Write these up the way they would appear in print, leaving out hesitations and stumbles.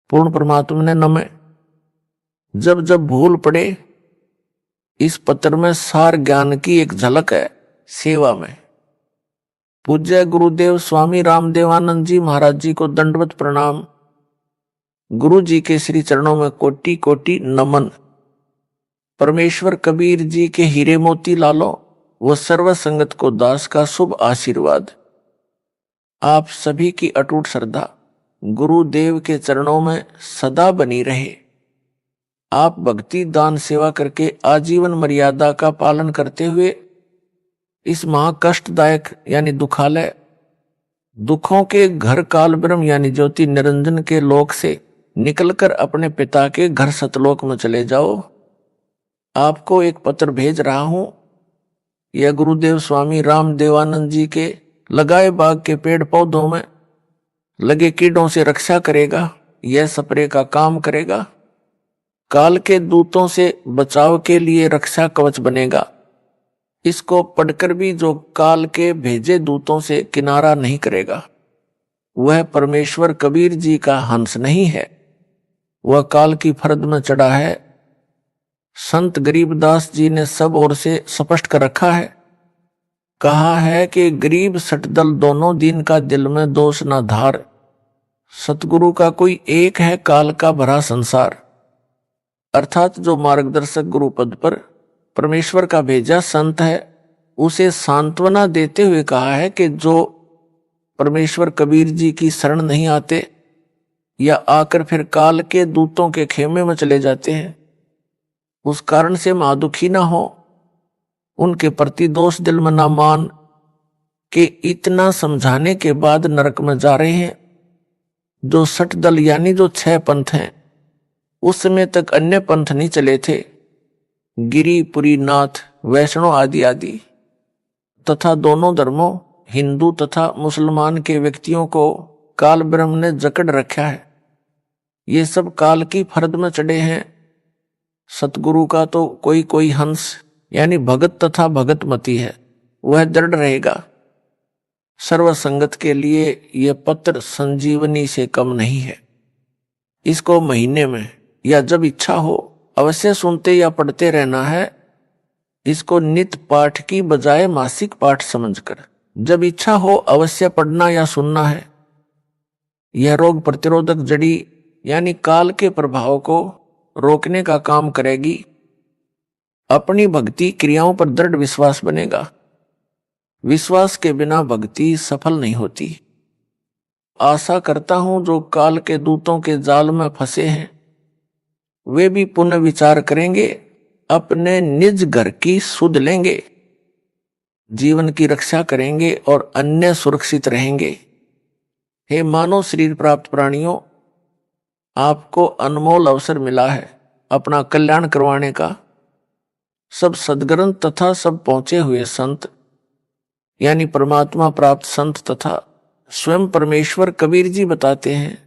पूर्ण परमात्मा ने नमः। जब जब भूल पड़े, इस पत्र में सार ज्ञान की एक झलक है सेवा में। पूज्य गुरुदेव स्वामी रामदेवानंद जी महाराज जी को दंडवत प्रणाम। गुरु जी के श्री चरणों में कोटि कोटि नमन। परमेश्वर कबीर जी के हीरे मोती लालो व सर्व संगत को दास का शुभ आशीर्वाद। आप सभी की अटूट श्रद्धा गुरुदेव के चरणों में सदा बनी रहे। आप भक्ति दान सेवा करके आजीवन मर्यादा का पालन करते हुए इस महाकष्टदायक यानी दुखालय दुखों के घर काल ब्रह्म यानी ज्योति निरंजन के लोक से निकलकर अपने पिता के घर सतलोक में चले जाओ। आपको एक पत्र भेज रहा हूं। यह गुरुदेव स्वामी रामदेवानंद जी के लगाए बाग के पेड़ पौधों में लगे कीड़ों से रक्षा करेगा। यह स्प्रे का काम करेगा। काल के दूतों से बचाव के लिए रक्षा कवच बनेगा। इसको पढ़कर भी जो काल के भेजे दूतों से किनारा नहीं करेगा, वह परमेश्वर कबीर जी का हंस नहीं है, वह काल की फर्द में चढ़ा है। संत गरीबदास जी ने सब ओर से स्पष्ट कर रखा है। कहा है कि गरीब सटदल दोनों दिन का दिल में दोष ना धार। सतगुरु का कोई एक है काल का भरा संसार। अर्थात जो मार्गदर्शक गुरु पद पर परमेश्वर का भेजा संत है, उसे सांत्वना देते हुए कहा है कि जो परमेश्वर कबीर जी की शरण नहीं आते या आकर फिर काल के दूतों के खेमे में चले जाते हैं, उस कारण से महादुखी ना हो। उनके प्रति दोष दिल में ना मान कि इतना समझाने के बाद नरक में जा रहे हैं। जो 60 दल यानी जो 6 पंथ हैं, उस समय तक अन्य पंथ नहीं चले थे। गिरी पुरी नाथ वैष्णव आदि आदि तथा दोनों धर्मों हिंदू तथा मुसलमान के व्यक्तियों को काल ब्रह्म ने जकड़ रखा है। ये सब काल की फर्द में चढ़े हैं। सतगुरु का तो कोई कोई हंस यानी भगत तथा भगतमती है, वह दृढ़ रहेगा। सर्व संगत के लिए यह पत्र संजीवनी से कम नहीं है। इसको महीने में या जब इच्छा हो अवश्य सुनते या पढ़ते रहना है। इसको नित्य पाठ की बजाय मासिक पाठ समझकर जब इच्छा हो अवश्य पढ़ना या सुनना है। यह रोग प्रतिरोधक जड़ी यानी काल के प्रभाव को रोकने का काम करेगी। अपनी भक्ति क्रियाओं पर दृढ़ विश्वास बनेगा। विश्वास के बिना भक्ति सफल नहीं होती। आशा करता हूं जो काल के दूतों के जाल में फंसे हैं, वे भी पुनः विचार करेंगे, अपने निज घर की सुध लेंगे, जीवन की रक्षा करेंगे और अन्य सुरक्षित रहेंगे। हे मानव शरीर प्राप्त प्राणियों, आपको अनमोल अवसर मिला है अपना कल्याण करवाने का। सब सद्ग्रंथ तथा सब पहुंचे हुए संत यानी परमात्मा प्राप्त संत तथा स्वयं परमेश्वर कबीर जी बताते हैं,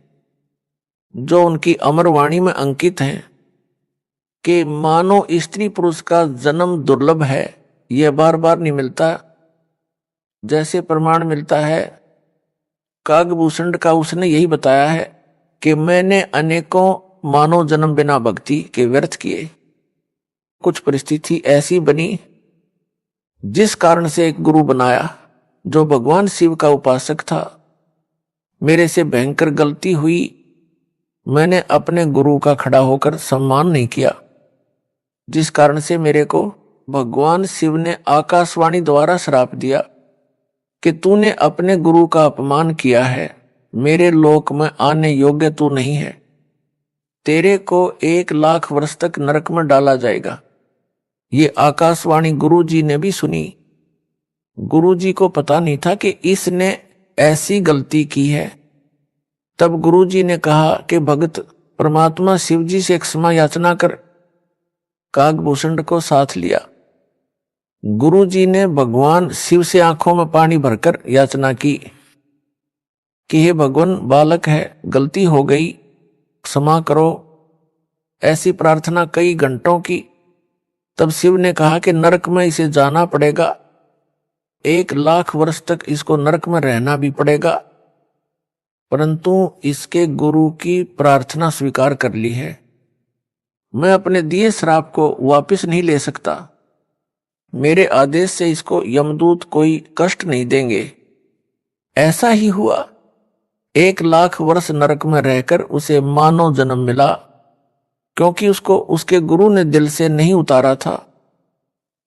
जो उनकी अमर वाणी में अंकित हैं कि मानो स्त्री पुरुष का जन्म दुर्लभ है, यह बार बार नहीं मिलता। जैसे प्रमाण मिलता है कागभूषण का, उसने यही बताया है कि मैंने अनेकों मानव जन्म बिना भक्ति के व्यर्थ किए। कुछ परिस्थिति ऐसी बनी जिस कारण से एक गुरु बनाया जो भगवान शिव का उपासक था। मेरे से भयंकर गलती हुई, मैंने अपने गुरु का खड़ा होकर सम्मान नहीं किया, जिस कारण से मेरे को भगवान शिव ने आकाशवाणी द्वारा श्राप दिया कि तूने अपने गुरु का अपमान किया है, मेरे लोक में आने योग्य तू नहीं है, तेरे को 1 लाख वर्ष तक नरक में डाला जाएगा। ये आकाशवाणी गुरु जी ने भी सुनी। गुरु जी को पता नहीं था कि इसने ऐसी गलती की है। तब गुरु जी ने कहा कि भगत परमात्मा शिव जी से क्षमा याचना कर। कागभूषण को साथ लिया। गुरु जी ने भगवान शिव से आंखों में पानी भरकर याचना की कि हे भगवान, बालक है, गलती हो गई, क्षमा करो। ऐसी प्रार्थना कई घंटों की। तब शिव ने कहा कि नरक में इसे जाना पड़ेगा, 1 लाख वर्ष तक इसको नरक में रहना भी पड़ेगा। परंतु इसके गुरु की प्रार्थना स्वीकार कर ली है। मैं अपने दिए श्राप को वापस नहीं ले सकता। मेरे आदेश से इसको यमदूत कोई कष्ट नहीं देंगे। ऐसा ही हुआ। 1,00,000 वर्ष नरक में रहकर उसे मानव जन्म मिला, क्योंकि उसको उसके गुरु ने दिल से नहीं उतारा था।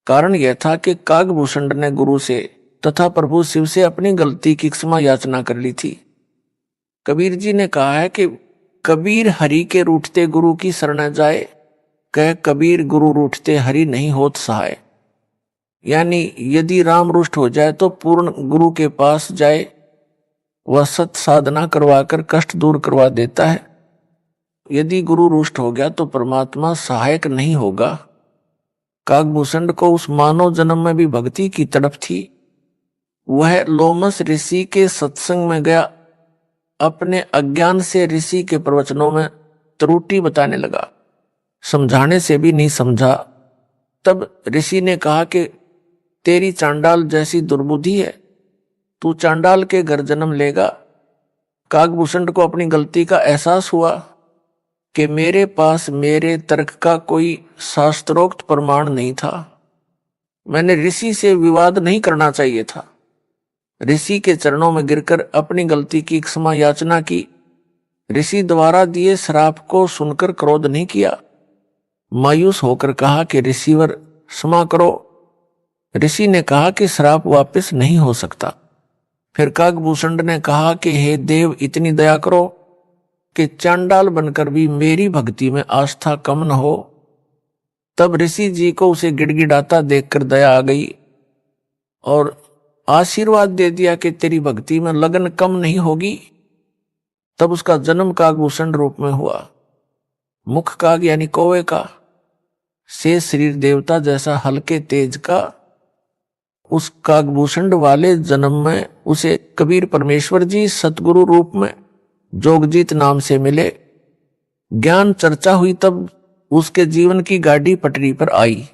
कारण यह था कि कागभूषण ने गुरु से तथा प्रभु शिव से अपनी गलती की क्षमा याचना कर ली थी। कबीर जी ने कहा है कि कबीर हरि के रूठते गुरु की शरण जाए, कह कबीर गुरु रूठते हरि नहीं होत सहाय। यानी यदि राम रुष्ट हो जाए तो पूर्ण गुरु के पास जाए, वह सत साधना करवाकर कष्ट दूर करवा देता है। यदि गुरु रुष्ट हो गया तो परमात्मा सहायक नहीं होगा। कागभूषण को उस मानव जन्म में भी भक्ति की तड़प थी। वह लोमस ऋषि के सत्संग में गया, अपने अज्ञान से ऋषि के प्रवचनों में त्रुटि बताने लगा, समझाने से भी नहीं समझा। तब ऋषि ने कहा कि तेरी चांडाल जैसी दुर्बुद्धि है, तू चांडाल के घर जन्म लेगा। कागभूषण को अपनी गलती का एहसास हुआ कि मेरे पास मेरे तर्क का कोई शास्त्रोक्त प्रमाण नहीं था। मैंने ऋषि से विवाद नहीं करना चाहिए था। ऋषि के चरणों में गिरकर अपनी गलती की क्षमा याचना की। ऋषि द्वारा दिए श्राप को सुनकर क्रोध नहीं किया। मायूस होकर कहा कि ऋषिवर क्षमा करो। ऋषि ने कहा कि श्राप वापस नहीं हो सकता। फिर कागभूषण ने कहा कि हे देव, इतनी दया करो कि चांडाल बनकर भी मेरी भक्ति में आस्था कम न हो। तब ऋषि जी को उसे गिड़गिड़ाता देखकर दया आ गई और आशीर्वाद दे दिया कि तेरी भक्ति में लगन कम नहीं होगी। तब उसका जन्म कागभूषण रूप में हुआ। मुख काग यानी कौवे का, से शरीर देवता जैसा हल्के तेज का। उस कागभूषण वाले जन्म में उसे कबीर परमेश्वर जी सतगुरु रूप में जोगजीत नाम से मिले। ज्ञान चर्चा हुई तब उसके जीवन की गाड़ी पटरी पर आई।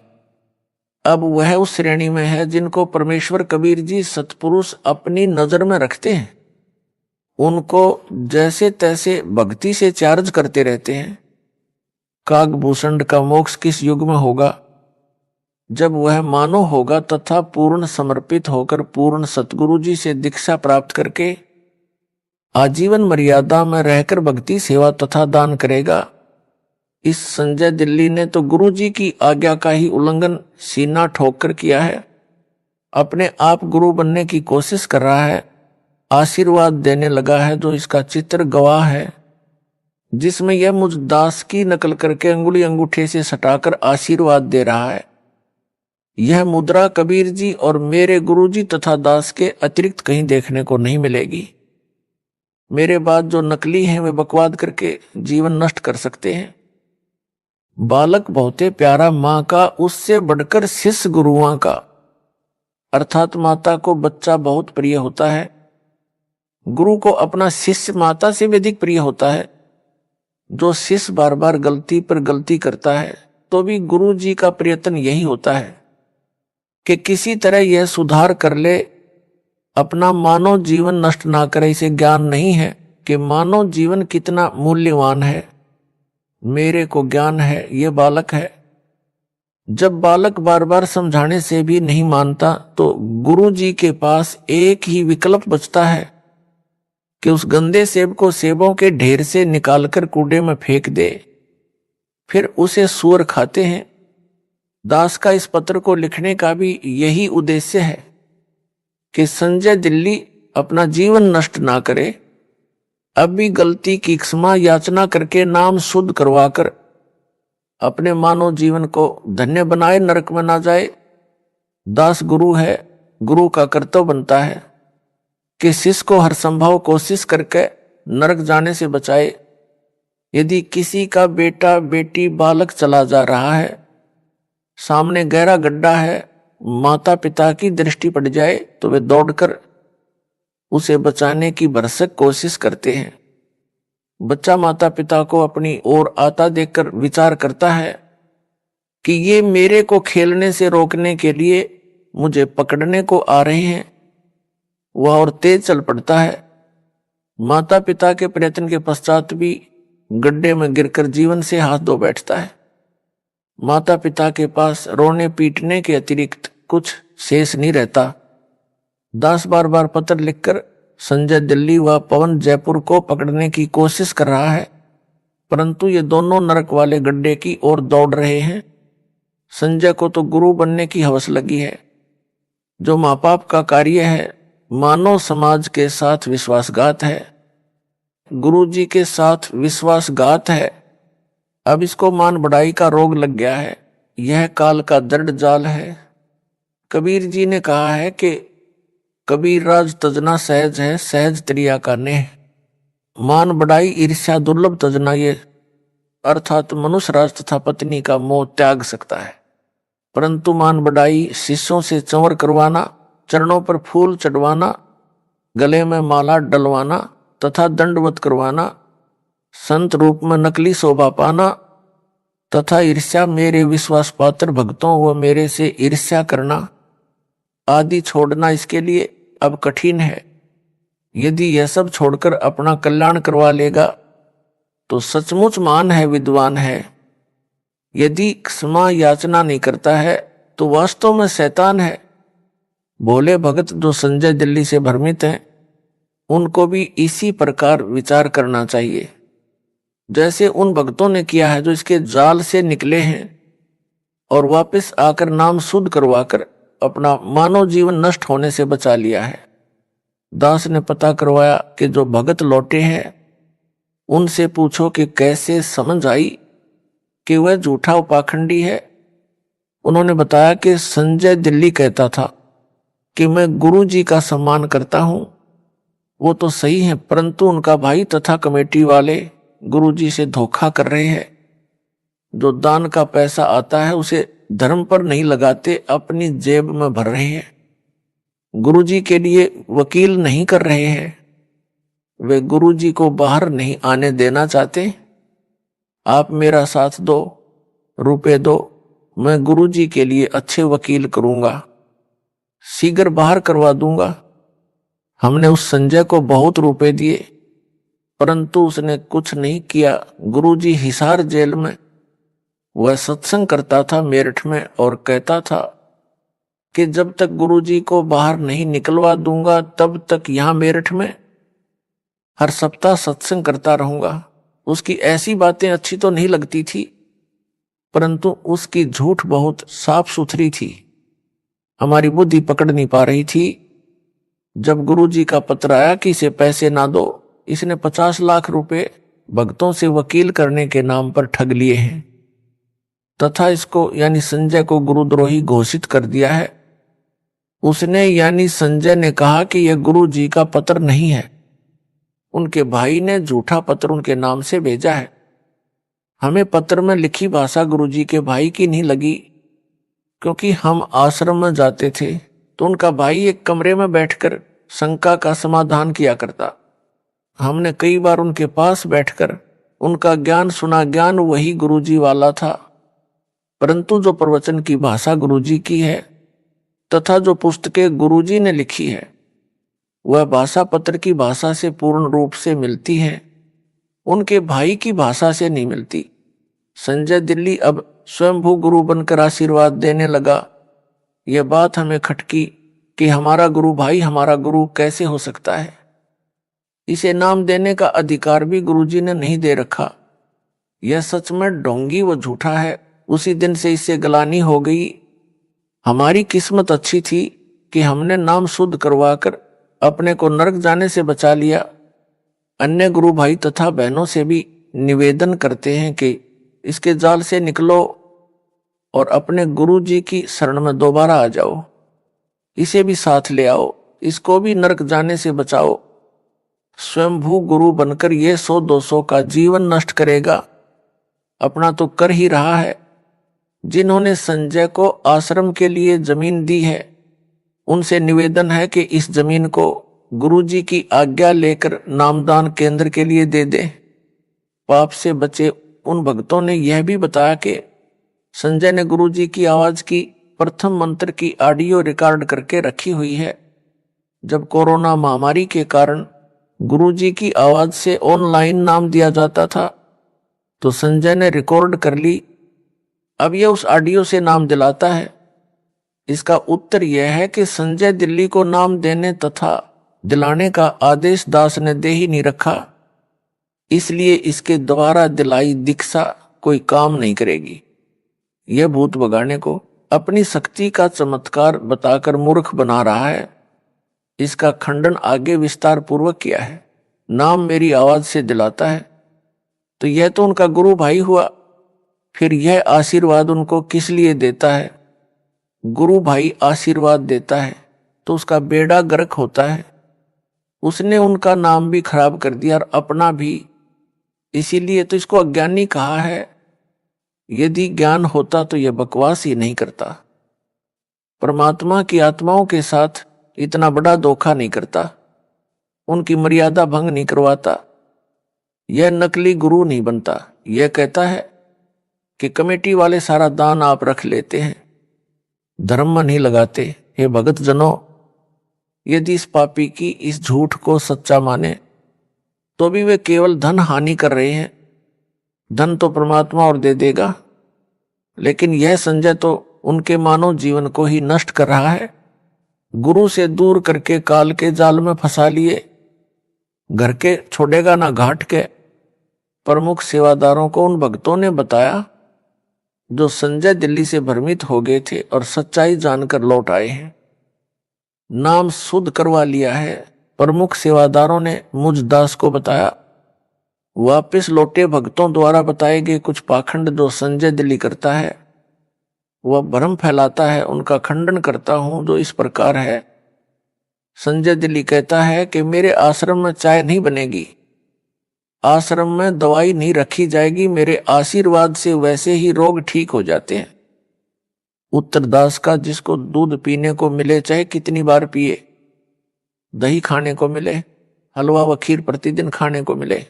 अब वह उस श्रेणी में है जिनको परमेश्वर कबीर जी सतपुरुष अपनी नजर में रखते हैं। उनको जैसे तैसे भक्ति से चार्ज करते रहते हैं। कागभूषण का मोक्ष किस युग में होगा? जब वह मानव होगा तथा पूर्ण समर्पित होकर पूर्ण सतगुरु जी से दीक्षा प्राप्त करके आजीवन मर्यादा में रहकर भक्ति सेवा तथा दान करेगा। इस संजय दिल्ली ने तो गुरु जी की आज्ञा का ही उल्लंघन सीना ठोक कर किया है। अपने आप गुरु बनने की कोशिश कर रहा है, आशीर्वाद देने लगा है जो इसका चित्र गवाह है, जिसमें यह मुझ दास की नकल करके अंगुली अंगूठे से सटाकर आशीर्वाद दे रहा है। यह मुद्रा कबीर जी और मेरे गुरु जी तथा दास के अतिरिक्त कहीं देखने को नहीं मिलेगी। मेरे बाद जो नकली हैं वे बकवाद करके जीवन नष्ट कर सकते हैं। बालक बहुते प्यारा माँ का, उससे बढ़कर शिष्य गुरुओं का, अर्थात माता को बच्चा बहुत प्रिय होता है। गुरु को अपना शिष्य माता से भी अधिक प्रिय होता है। जो शिष्य बार बार गलती पर गलती करता है तो भी गुरु जी का प्रयत्न यही होता है कि किसी तरह यह सुधार कर ले, अपना मानव जीवन नष्ट ना करे। इसे ज्ञान नहीं है कि मानव जीवन कितना मूल्यवान है। मेरे को ज्ञान है, ये बालक है। जब बालक बार बार समझाने से भी नहीं मानता तो गुरु जी के पास एक ही विकल्प बचता है कि उस गंदे सेब को सेबों के ढेर से निकालकर कूड़े में फेंक दे। फिर उसे सूअर खाते हैं। दास का इस पत्र को लिखने का भी यही उद्देश्य है कि संजय दिल्ली अपना जीवन नष्ट ना करे, अभी गलती की क्षमा याचना करके नाम शुद्ध करवाकर अपने मानव जीवन को धन्य बनाए, नरक में ना जाए। दास गुरु है, गुरु का कर्तव्य बनता है कि शिष्य को हर संभव कोशिश करके नरक जाने से बचाए। यदि किसी का बेटा बेटी बालक चला जा रहा है, सामने गहरा गड्ढा है, माता पिता की दृष्टि पड़ जाए तो वे दौड़कर उसे बचाने की भरसक कोशिश करते हैं। बच्चा माता पिता को अपनी ओर आता देखकर विचार करता है कि ये मेरे को खेलने से रोकने के लिए मुझे पकड़ने को आ रहे हैं। वह और तेज चल पड़ता है। माता पिता के प्रयत्न के पश्चात भी गड्ढे में गिरकर जीवन से हाथ धो बैठता है। माता पिता के पास रोने पीटने के अतिरिक्त कुछ शेष नहीं रहता। दास बार बार पत्र लिखकर संजय दिल्ली व पवन जयपुर को पकड़ने की कोशिश कर रहा है, परंतु ये दोनों नरक वाले गड्ढे की ओर दौड़ रहे हैं। संजय को तो गुरु बनने की हवस लगी है। जो माँ बाप का कार्य है मानव समाज के साथ विश्वासघात है, गुरु जी के साथ विश्वासघात है। अब इसको मान बढ़ाई का रोग लग गया है। यह काल का दृढ़ जाल है। कबीर जी ने कहा है कि कबीर राज तजना सहज है, सहज त्रिया का नेह। मान बढ़ाई ईर्ष्या दुर्लभ तजना, ये अर्थात मनुष्य राज तथा पत्नी का मोह त्याग सकता है, परंतु मान बढ़ाई शिष्यों से चंवर करवाना, चरणों पर फूल चढ़वाना, गले में माला डलवाना तथा दंडवत करवाना, संत रूप में नकली शोभा पाना तथा ईर्ष्या मेरे विश्वास पात्र भक्तों व मेरे से ईर्ष्या करना आदि छोड़ना इसके लिए अब कठिन है। यदि यह सब छोड़कर अपना कल्याण करवा लेगा तो सचमुच मान है, विद्वान है। यदि क्षमा याचना नहीं करता है तो वास्तव में शैतान है। भोले भगत जो संजय दिल्ली से भ्रमित हैं, उनको भी इसी प्रकार विचार करना चाहिए जैसे उन भक्तों ने किया है जो इसके जाल से निकले हैं और वापस आकर नाम शुद्ध करवाकर अपना मानव जीवन नष्ट होने से बचा लिया है। दास ने पता करवाया कि जो भगत लौटे हैं उनसे पूछो कि कैसे समझ आई कि वह झूठा उपाखंडी है। उन्होंने बताया कि संजय दिल्ली कहता था कि मैं गुरु जी का सम्मान करता हूं। वो तो सही है, परंतु उनका भाई तथा कमेटी वाले गुरु जी से धोखा कर रहे हैं। जो दान का पैसा आता है उसे धर्म पर नहीं लगाते, अपनी जेब में भर रहे हैं। गुरु जी के लिए वकील नहीं कर रहे हैं। वे गुरु जी को बाहर नहीं आने देना चाहते। आप मेरा साथ दो, रुपए दो, मैं गुरु जी के लिए अच्छे वकील करूंगा, शीघ्र बाहर करवा दूंगा। हमने उस संजय को बहुत रुपए दिए, परंतु उसने कुछ नहीं किया। गुरु जी हिसार जेल में वह सत्संग करता था मेरठ में और कहता था कि जब तक गुरुजी को बाहर नहीं निकलवा दूंगा तब तक यहां मेरठ में हर सप्ताह सत्संग करता रहूंगा। उसकी ऐसी बातें अच्छी तो नहीं लगती थी, परंतु उसकी झूठ बहुत साफ सुथरी थी। हमारी बुद्धि पकड़ नहीं पा रही थी। जब गुरुजी का पत्र आया कि इसे पैसे ना दो, इसने 50 लाख रुपए भक्तों से वकील करने के नाम पर ठग लिए हैं तथा इसको यानी संजय को गुरुद्रोही घोषित कर दिया है। उसने यानी संजय ने कहा कि यह गुरु जी का पत्र नहीं है, उनके भाई ने झूठा पत्र उनके नाम से भेजा है। हमें पत्र में लिखी भाषा गुरु जी के भाई की नहीं लगी, क्योंकि हम आश्रम में जाते थे तो उनका भाई एक कमरे में बैठकर शंका का समाधान किया करता। हमने कई बार उनके पास बैठकर उनका ज्ञान सुना। ज्ञान वही गुरुजी वाला था, परंतु जो प्रवचन की भाषा गुरुजी की है तथा जो पुस्तकें गुरुजी ने लिखी है वह भाषा पत्र की भाषा से पूर्ण रूप से मिलती है, उनके भाई की भाषा से नहीं मिलती। संजय दिल्ली अब स्वयंभू गुरु बनकर आशीर्वाद देने लगा। यह बात हमें खटकी कि हमारा गुरु भाई हमारा गुरु कैसे हो सकता है। इसे नाम देने का अधिकार भी गुरुजी ने नहीं दे रखा। यह सच में ढोंगी व झूठा है। उसी दिन से इससे गलानी हो गई। हमारी किस्मत अच्छी थी कि हमने नाम शुद्ध करवाकर अपने को नरक जाने से बचा लिया। अन्य गुरु भाई तथा बहनों से भी निवेदन करते हैं कि इसके जाल से निकलो और अपने गुरु जी की शरण में दोबारा आ जाओ। इसे भी साथ ले आओ, इसको भी नरक जाने से बचाओ। स्वयंभू गुरु बनकर ये 100-200 का जीवन नष्ट करेगा, अपना तो कर ही रहा है। जिन्होंने संजय को आश्रम के लिए जमीन दी है उनसे निवेदन है कि इस जमीन को गुरुजी की आज्ञा लेकर नामदान केंद्र के लिए दे दे। पाप से बचे उन भक्तों ने यह भी बताया कि संजय ने गुरुजी की आवाज की प्रथम मंत्र की ऑडियो रिकॉर्ड करके रखी हुई है। जब कोरोना महामारी के कारण गुरुजी की आवाज से ऑनलाइन नाम दिया जाता था, तो संजय ने रिकॉर्ड कर ली। अब यह उस ऑडियो से नाम दिलाता है। इसका उत्तर यह है कि संजय दिल्ली को नाम देने तथा दिलाने का आदेश दास ने दे ही नहीं रखा, इसलिए इसके द्वारा दिलाई दीक्षा कोई काम नहीं करेगी। यह भूत भगाने को अपनी शक्ति का चमत्कार बताकर मूर्ख बना रहा है। इसका खंडन आगे विस्तार पूर्वक किया है। नाम मेरी आवाज से दिलाता है, तो यह तो उनका गुरु भाई हुआ, फिर यह आशीर्वाद उनको किस लिए देता है? गुरु भाई आशीर्वाद देता है तो उसका बेड़ा गर्क होता है। उसने उनका नाम भी खराब कर दिया और अपना भी, इसीलिए तो इसको अज्ञानी कहा है। यदि ज्ञान होता तो यह बकवास ही नहीं करता। परमात्मा की आत्माओं के साथ इतना बड़ा धोखा नहीं करता, उनकी मर्यादा भंग नहीं करवाता। यह नकली गुरु नहीं बनता। यह कहता है कि कमेटी वाले सारा दान आप रख लेते हैं, धर्म नहीं लगाते। हे भगत जनों, यदि इस पापी की इस झूठ को सच्चा माने तो भी वे केवल धन हानि कर रहे हैं। धन तो परमात्मा और दे देगा, लेकिन यह संजय तो उनके मानव जीवन को ही नष्ट कर रहा है। गुरु से दूर करके काल के जाल में फंसा लिए, घर के छोड़ेगा ना घाट के। प्रमुख सेवादारों को उन भक्तों ने बताया जो संजय दिल्ली से भ्रमित हो गए थे और सच्चाई जानकर लौट आए हैं। नाम शुद्ध करवा लिया है। प्रमुख सेवादारों ने मुझ दास को बताया। वापस लौटे भक्तों द्वारा बताए गए कुछ पाखंड जो संजय दिल्ली करता है, वह भ्रम फैलाता है, उनका खंडन करता हूं, जो इस प्रकार है। संजय दिल्ली कहता है कि मेरे आश्रम में चाय नहीं बनेगी, आश्रम में दवाई नहीं रखी जाएगी, मेरे आशीर्वाद से वैसे ही रोग ठीक हो जाते हैं। उत्तरदास का जिसको दूध पीने को मिले चाहे कितनी बार पिए, दही खाने को मिले, हलवा व खीर प्रतिदिन खाने को मिले,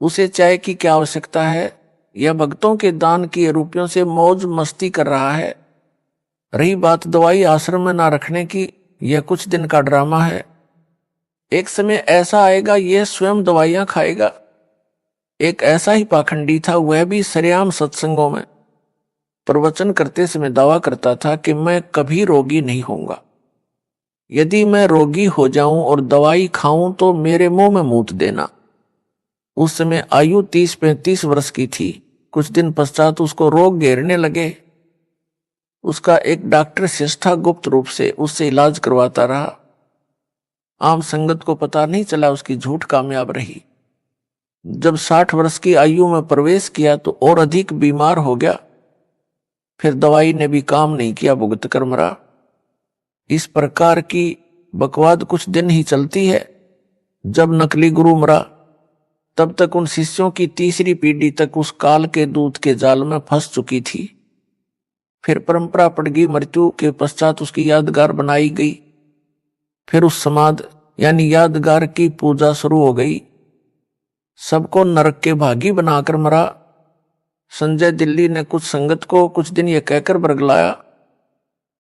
उसे चाय की क्या आवश्यकता है? यह भक्तों के दान किए रुपयों से मौज मस्ती कर रहा है। रही बात दवाई आश्रम में ना रखने की, यह कुछ दिन का ड्रामा है। एक समय ऐसा आएगा यह स्वयं दवाइयां खाएगा। एक ऐसा ही पाखंडी था, वह भी सरेआम सत्संगों में प्रवचन करते समय दावा करता था कि मैं कभी रोगी नहीं होऊंगा। यदि मैं रोगी हो जाऊं और दवाई खाऊं तो मेरे मुंह में मूत देना। उस समय आयु 30-35 वर्ष की थी। कुछ दिन पश्चात उसको रोग घेरने लगे। उसका एक डॉक्टर शिष्टा गुप्त रूप से उससे इलाज करवाता रहा। आम संगत को पता नहीं चला, उसकी झूठ कामयाब रही। जब 60 वर्ष की आयु में प्रवेश किया तो और अधिक बीमार हो गया। फिर दवाई ने भी काम नहीं किया, भुगत कर मरा। इस प्रकार की बकवाद कुछ दिन ही चलती है। जब नकली गुरु मरा तब तक उन शिष्यों की तीसरी पीढ़ी तक उस काल के दूत के जाल में फंस चुकी थी। फिर परंपरा पड़ गई, मृत्यु के पश्चात उसकी यादगार बनाई गई। फिर उस समाध यानी यादगार की पूजा शुरू हो गई। सबको नरक के भागी बनाकर मरा। संजय दिल्ली ने कुछ संगत को कुछ दिन यह कहकर बरगलाया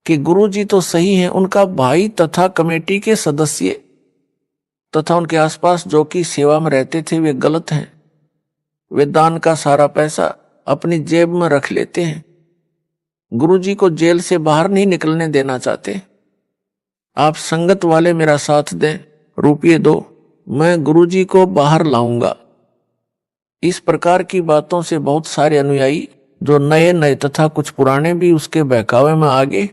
कि गुरुजी तो सही हैं, उनका भाई तथा कमेटी के सदस्य तथा उनके आसपास जो कि सेवा में रहते थे वे गलत हैं। वे दान का सारा पैसा अपनी जेब में रख लेते हैं। गुरुजी को जेल से बाहर नहीं निकलने देना चाहते। आप संगत वाले मेरा साथ दें, रुपये दो, मैं गुरुजी को बाहर लाऊंगा। इस प्रकार की बातों से बहुत सारे अनुयायी जो नए नए तथा कुछ पुराने भी उसके बहकावे में आ गए।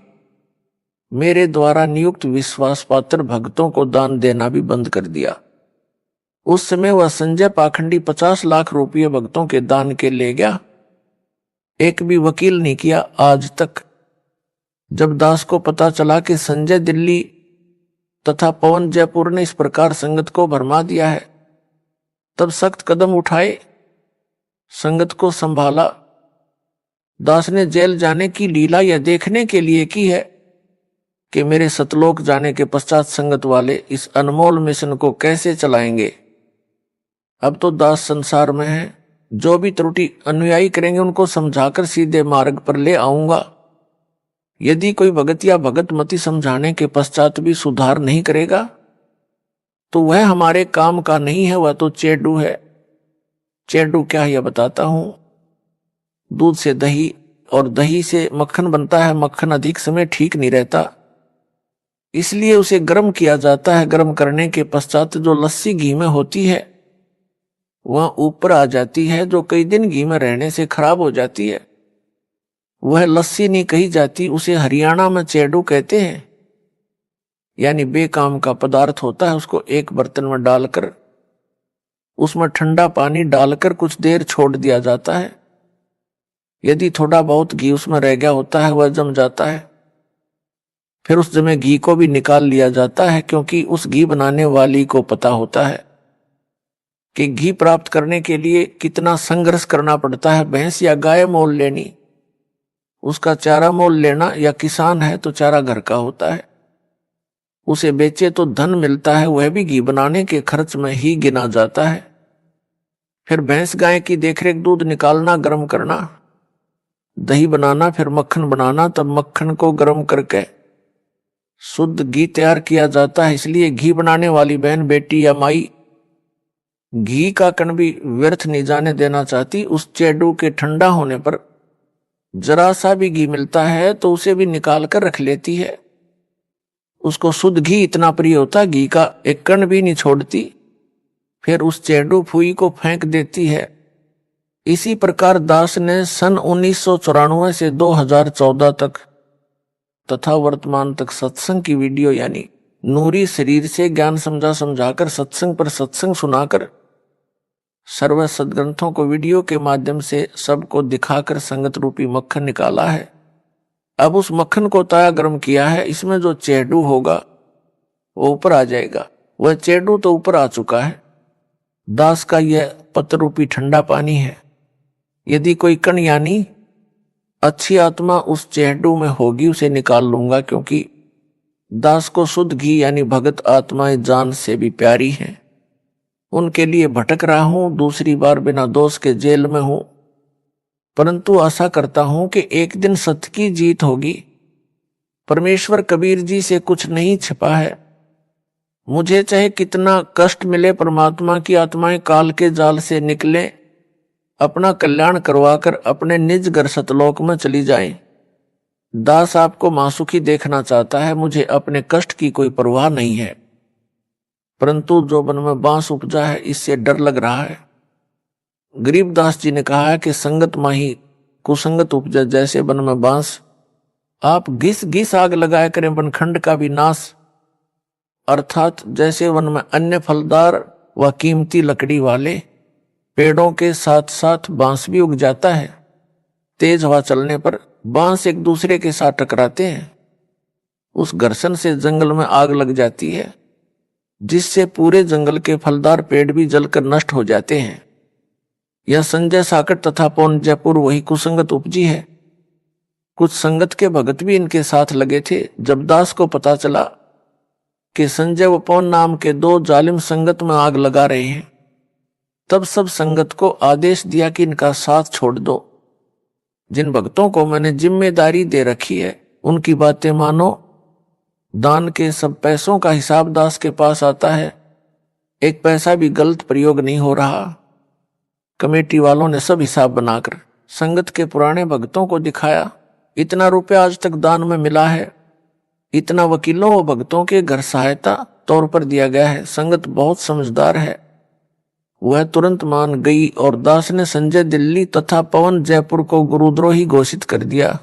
मेरे द्वारा नियुक्त विश्वास पात्र भक्तों को दान देना भी बंद कर दिया। उस समय वह संजय पाखंडी 50 लाख रुपये भक्तों के दान के ले गया। एक भी वकील नहीं किया आज तक। जब दास को पता चला कि संजय दिल्ली तथा पवन जयपुर ने इस प्रकार संगत को भरमा दिया है, तब सख्त कदम उठाए, संगत को संभाला। दास ने जेल जाने की लीला यह देखने के लिए की है कि मेरे सतलोक जाने के पश्चात संगत वाले इस अनमोल मिशन को कैसे चलाएंगे। अब तो दास संसार में है, जो भी त्रुटि अनुयायी करेंगे उनको समझाकर सीधे मार्ग पर ले आऊंगा। यदि कोई भगत या भगत मति समझाने के पश्चात भी सुधार नहीं करेगा तो वह हमारे काम का नहीं है, वह तो चेडू है। चेडू क्या है यह बताता हूं। दूध से दही और दही से मक्खन बनता है। मक्खन अधिक समय ठीक नहीं रहता, इसलिए उसे गर्म किया जाता है। गर्म करने के पश्चात जो लस्सी घी में होती है वह ऊपर आ जाती है, जो कई दिन घी में रहने से खराब हो जाती है। वह लस्सी नहीं कही जाती, उसे हरियाणा में चेडू कहते हैं। यानी बेकाम का पदार्थ होता है। उसको एक बर्तन में डालकर उसमें ठंडा पानी डालकर कुछ देर छोड़ दिया जाता है। यदि थोड़ा बहुत घी उसमें रह गया होता है वह जम जाता है। फिर उस जमे घी को भी निकाल लिया जाता है, क्योंकि उस घी बनाने वाली को पता होता है कि घी प्राप्त करने के लिए कितना संघर्ष करना पड़ता है। भैंस या गाय मोल लेनी, उसका चारा मोल लेना, या किसान है तो चारा घर का होता है, उसे बेचे तो धन मिलता है, वह भी घी बनाने के खर्च में ही गिना जाता है। फिर भैंस गाय की देखरेख, दूध निकालना, गर्म करना, दही बनाना, फिर मक्खन बनाना, तब मक्खन को गर्म करके शुद्ध घी तैयार किया जाता है। इसलिए घी बनाने वाली बहन, बेटी या माई घी का कण भी व्यर्थ नहीं जाने देना चाहती। उस चेडू के ठंडा होने पर जरा सा भी घी मिलता है तो उसे भी निकाल कर रख लेती है। उसको शुद्ध घी इतना प्रिय होता, घी का एक कण भी नहीं छोड़ती। फिर उस चेडू फुई को फेंक देती है। इसी प्रकार दास ने सन 1994 से 2014 तक तथा वर्तमान तक सत्संग की वीडियो यानी नूरी शरीर से ज्ञान समझाकर सत्संग पर सत्संग सुनाकर सर्व सदग्रंथों को वीडियो के माध्यम से सबको दिखाकर संगत रूपी मक्खन निकाला है। अब उस मक्खन को ताया गर्म किया है। इसमें जो चेडू होगा वो ऊपर आ जाएगा। वह चेडू तो ऊपर आ चुका है। दास का यह पत्र रूपी ठंडा पानी है। यदि कोई कण यानी अच्छी आत्मा उस चेडू में होगी उसे निकाल लूंगा, क्योंकि दास को शुद्ध घी यानी भगत आत्माएं जान से भी प्यारी हैं। उनके लिए भटक रहा हूं, दूसरी बार बिना दोष के जेल में हूं, परंतु आशा करता हूं कि एक दिन सत्य की जीत होगी। परमेश्वर कबीर जी से कुछ नहीं छिपा है। मुझे चाहे कितना कष्ट मिले, परमात्मा की आत्माएं काल के जाल से निकले, अपना कल्याण करवाकर अपने निज घर सतलोक में चली जाएं। दास आपको मासुखी देखना चाहता है, मुझे अपने कष्ट की कोई परवाह नहीं है, परंतु जो मन में बांस उपजा है इससे डर लग रहा है। गरीबदास जी ने कहा है कि संगत माही कुसंगत उपजा, जैसे वन में बांस। आप घिस घिस आग लगाया करें वनखंड का भी नाश, अर्थात जैसे वन में अन्य फलदार व कीमती लकड़ी वाले पेड़ों के साथ साथ बांस भी उग जाता है। तेज हवा चलने पर बांस एक दूसरे के साथ टकराते हैं, उस घर्षण से जंगल में आग लग जाती है, जिससे पूरे जंगल के फलदार पेड़ भी जलकर नष्ट हो जाते हैं। यह संजय साकट तथा पौन जयपुर वही कुसंगत उपजी है। कुछ संगत के भगत भी इनके साथ लगे थे। जब दास को पता चला कि संजय व पौन नाम के दो जालिम संगत में आग लगा रहे हैं, तब सब संगत को आदेश दिया कि इनका साथ छोड़ दो। जिन भक्तों को मैंने जिम्मेदारी दे रखी है उनकी बातें मानो। दान के सब पैसों का हिसाब दास के पास आता है, एक पैसा भी गलत प्रयोग नहीं हो रहा। कमेटी वालों ने सब हिसाब बनाकर संगत के पुराने भक्तों को दिखाया। इतना रुपया आज तक दान में मिला है, इतना वकीलों व भक्तों के घर सहायता तौर पर दिया गया है। संगत बहुत समझदार है, वह तुरंत मान गई और दास ने संजय दिल्ली तथा पवन जयपुर को गुरुद्रोही घोषित कर दिया।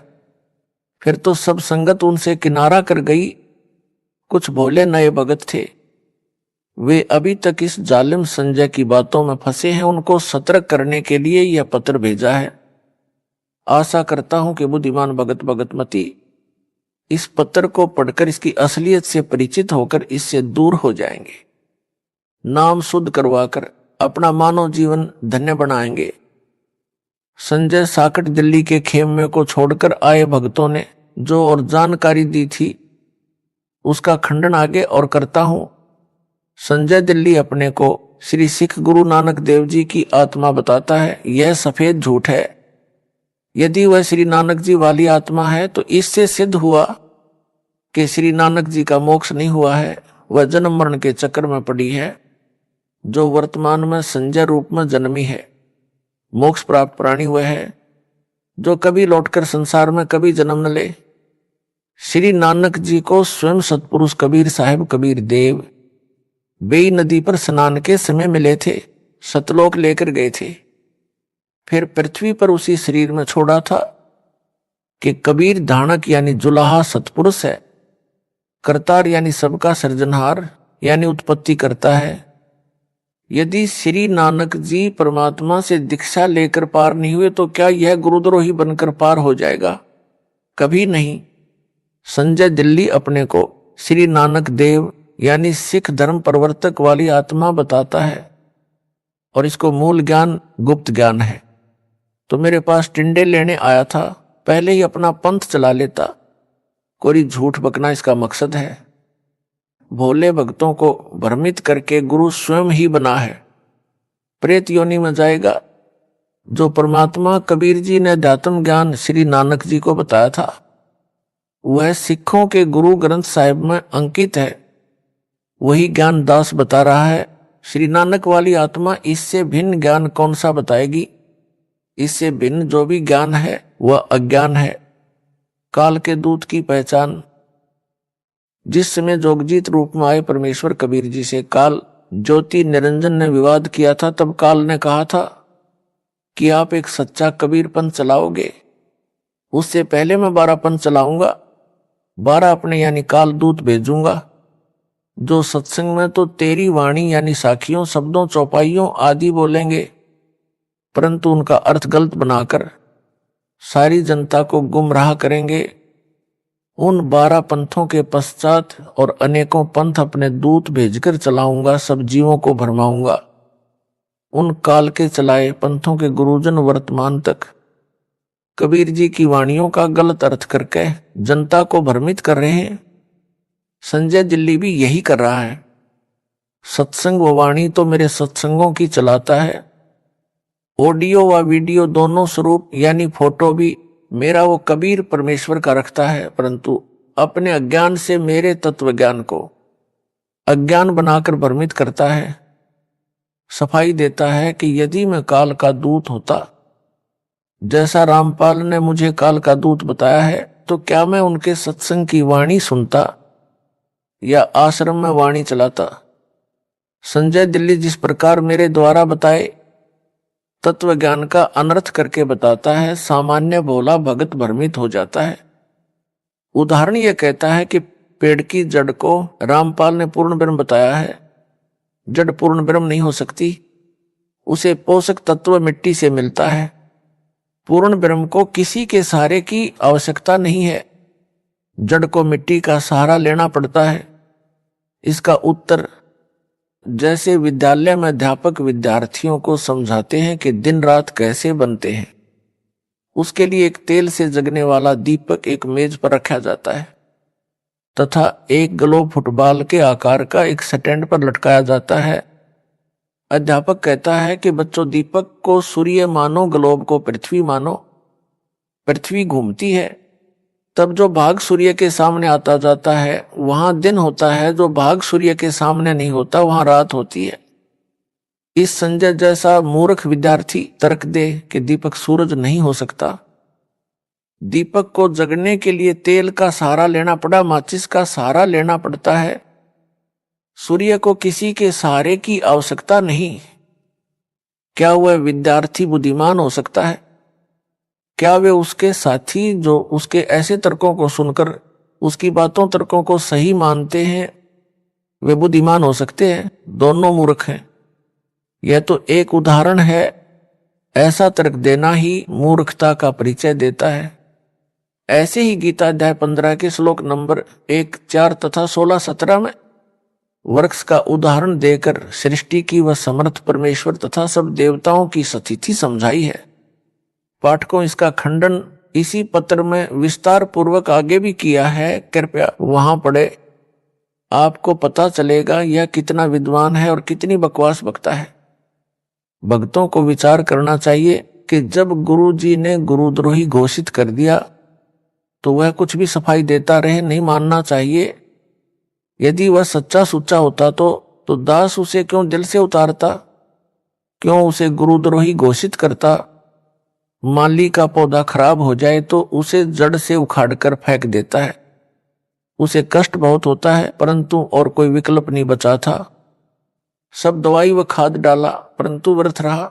फिर तो सब संगत उनसे किनारा कर गई। कुछ भोले नए भगत थे, वे अभी तक इस जालिम संजय की बातों में फंसे हैं। उनको सतर्क करने के लिए यह पत्र भेजा है। आशा करता हूं कि बुद्धिमान भगत भगतमती इस पत्र को पढ़कर इसकी असलियत से परिचित होकर इससे दूर हो जाएंगे, नाम शुद्ध करवाकर अपना मानव जीवन धन्य बनाएंगे। संजय साकट दिल्ली के खेमे को छोड़कर आए भक्तों ने जो और जानकारी दी थी उसका खंडन आगे और करता हूं। संजय दिल्ली अपने को श्री सिख गुरु नानक देव जी की आत्मा बताता है, यह सफेद झूठ है। यदि वह श्री नानक जी वाली आत्मा है तो इससे सिद्ध हुआ कि श्री नानक जी का मोक्ष नहीं हुआ है। वह जन्म मरण के चक्कर में पड़ी है, जो वर्तमान में संजय रूप में जन्मी है। मोक्ष प्राप्त प्राणी वह है जो कभी लौटकर संसार में कभी जन्म न ले। श्री नानक जी को स्वयं सतपुरुष कबीर साहिब कबीर देव बेई नदी पर स्नान के समय मिले थे, सतलोक लेकर गए थे, फिर पृथ्वी पर उसी शरीर में छोड़ा था कि कबीर धानक यानी जुलाहा सतपुरुष है, करतार यानी सबका सृजनहार यानी उत्पत्ति करता है। यदि श्री नानक जी परमात्मा से दीक्षा लेकर पार नहीं हुए तो क्या यह गुरुद्रोही बनकर पार हो जाएगा? कभी नहीं। संजय दिल्ली अपने को श्री नानक देव यानी सिख धर्म प्रवर्तक वाली आत्मा बताता है और इसको मूल ज्ञान गुप्त ज्ञान है। तो मेरे पास टिंडे लेने आया था, पहले ही अपना पंथ चला लेता। कोई झूठ बकना इसका मकसद है। भोले भक्तों को भ्रमित करके गुरु स्वयं ही बना है। प्रेत योनि में जाएगा। जो परमात्मा कबीर जी ने अध्यात्म ज्ञान श्री नानक जी को बताया था वह सिखों के गुरु ग्रंथ साहिब में अंकित है। वही ज्ञान दास बता रहा है। श्री नानक वाली आत्मा इससे भिन्न ज्ञान कौन सा बताएगी? इससे भिन्न जो भी ज्ञान है वह अज्ञान है। काल के दूत की पहचान। जिस समय जोगजीत रूप में आए परमेश्वर कबीर जी से काल ज्योति निरंजन ने विवाद किया था, तब काल ने कहा था कि आप एक सच्चा कबीर पंथ चलाओगे, उससे पहले मैं 12 पंथ चलाऊंगा, 12 अपने यानी काल दूत भेजूंगा, जो सत्संग में तो तेरी वाणी यानी साखियों शब्दों चौपाइयों आदि बोलेंगे, परंतु उनका अर्थ गलत बनाकर सारी जनता को गुमराह करेंगे। उन 12 पंथों के पश्चात और अनेकों पंथ अपने दूत भेजकर चलाऊंगा, सब जीवों को भरमाऊंगा। उन काल के चलाए पंथों के गुरुजन वर्तमान तक कबीर जी की वाणियों का गलत अर्थ करके जनता को भ्रमित कर रहे हैं। संजय दिल्ली भी यही कर रहा है। सत्संग व वाणी तो मेरे सत्संगों की चलाता है, ऑडियो व वीडियो दोनों स्वरूप यानी फोटो भी मेरा वो कबीर परमेश्वर का रखता है, परंतु अपने अज्ञान से मेरे तत्व ज्ञान को अज्ञान बनाकर भ्रमित करता है। सफाई देता है कि यदि मैं काल का दूत होता, जैसा रामपाल ने मुझे काल का दूत बताया है, तो क्या मैं उनके सत्संग की वाणी सुनता या आश्रम में वाणी चलाता? संजय दिल्ली जिस प्रकार मेरे द्वारा बताए तत्व ज्ञान का अनर्थ करके बताता है, सामान्य भोला भगत भ्रमित हो जाता है। उदाहरण यह कहता है कि पेड़ की जड़ को रामपाल ने पूर्ण ब्रह्म बताया है। जड़ पूर्ण ब्रह्म नहीं हो सकती, उसे पोषक तत्व मिट्टी से मिलता है। पूर्ण ब्रह्म को किसी के सहारे की आवश्यकता नहीं है, जड़ को मिट्टी का सहारा लेना पड़ता है। इसका उत्तर जैसे विद्यालय में अध्यापक विद्यार्थियों को समझाते हैं कि दिन रात कैसे बनते हैं, उसके लिए एक तेल से जगने वाला दीपक एक मेज पर रखा जाता है तथा एक ग्लोब फुटबॉल के आकार का एक स्टैंड पर लटकाया जाता है। अध्यापक कहता है कि बच्चों, दीपक को सूर्य मानो, ग्लोब को पृथ्वी मानो। पृथ्वी घूमती है, तब जो भाग सूर्य के सामने आता जाता है वहां दिन होता है, जो भाग सूर्य के सामने नहीं होता वहां रात होती है। इस संजय जैसा मूर्ख विद्यार्थी तर्क दे कि दीपक सूरज नहीं हो सकता। दीपक को जगने के लिए तेल का सहारा लेना पड़ा, माचिस का सहारा लेना पड़ता है। सूर्य को किसी के सहारे की आवश्यकता नहीं। क्या वह विद्यार्थी बुद्धिमान हो सकता है? क्या वे उसके साथी जो उसके ऐसे तर्कों को सुनकर उसकी बातों तर्कों को सही मानते हैं, वे बुद्धिमान हो सकते हैं? दोनों मूर्ख हैं। यह तो एक उदाहरण है। ऐसा तर्क देना ही मूर्खता का परिचय देता है। ऐसे ही गीता अध्याय 15 के श्लोक नंबर 1, 4 तथा 16, 17 में वृक्ष का उदाहरण देकर सृष्टि की वह समर्थ परमेश्वर तथा सब देवताओं की स्थिति समझाई है। पाठकों, इसका खंडन इसी पत्र में विस्तार पूर्वक आगे भी किया है, कृपया वहां पढ़े। आपको पता चलेगा यह कितना विद्वान है और कितनी बकवास बकता है। भक्तों को विचार करना चाहिए कि जब गुरु जी ने गुरुद्रोही घोषित कर दिया तो वह कुछ भी सफाई देता रहे, नहीं मानना चाहिए। यदि वह सच्चा सुच्चा होता तो दास उसे क्यों दिल से उतारता, क्यों उसे गुरुद्रोही घोषित करता। माली का पौधा खराब हो जाए तो उसे जड़ से उखाड़कर फेंक देता है। उसे कष्ट बहुत होता है, परंतु और कोई विकल्प नहीं बचा था। सब दवाई व खाद डाला, परंतु व्यर्थ रहा।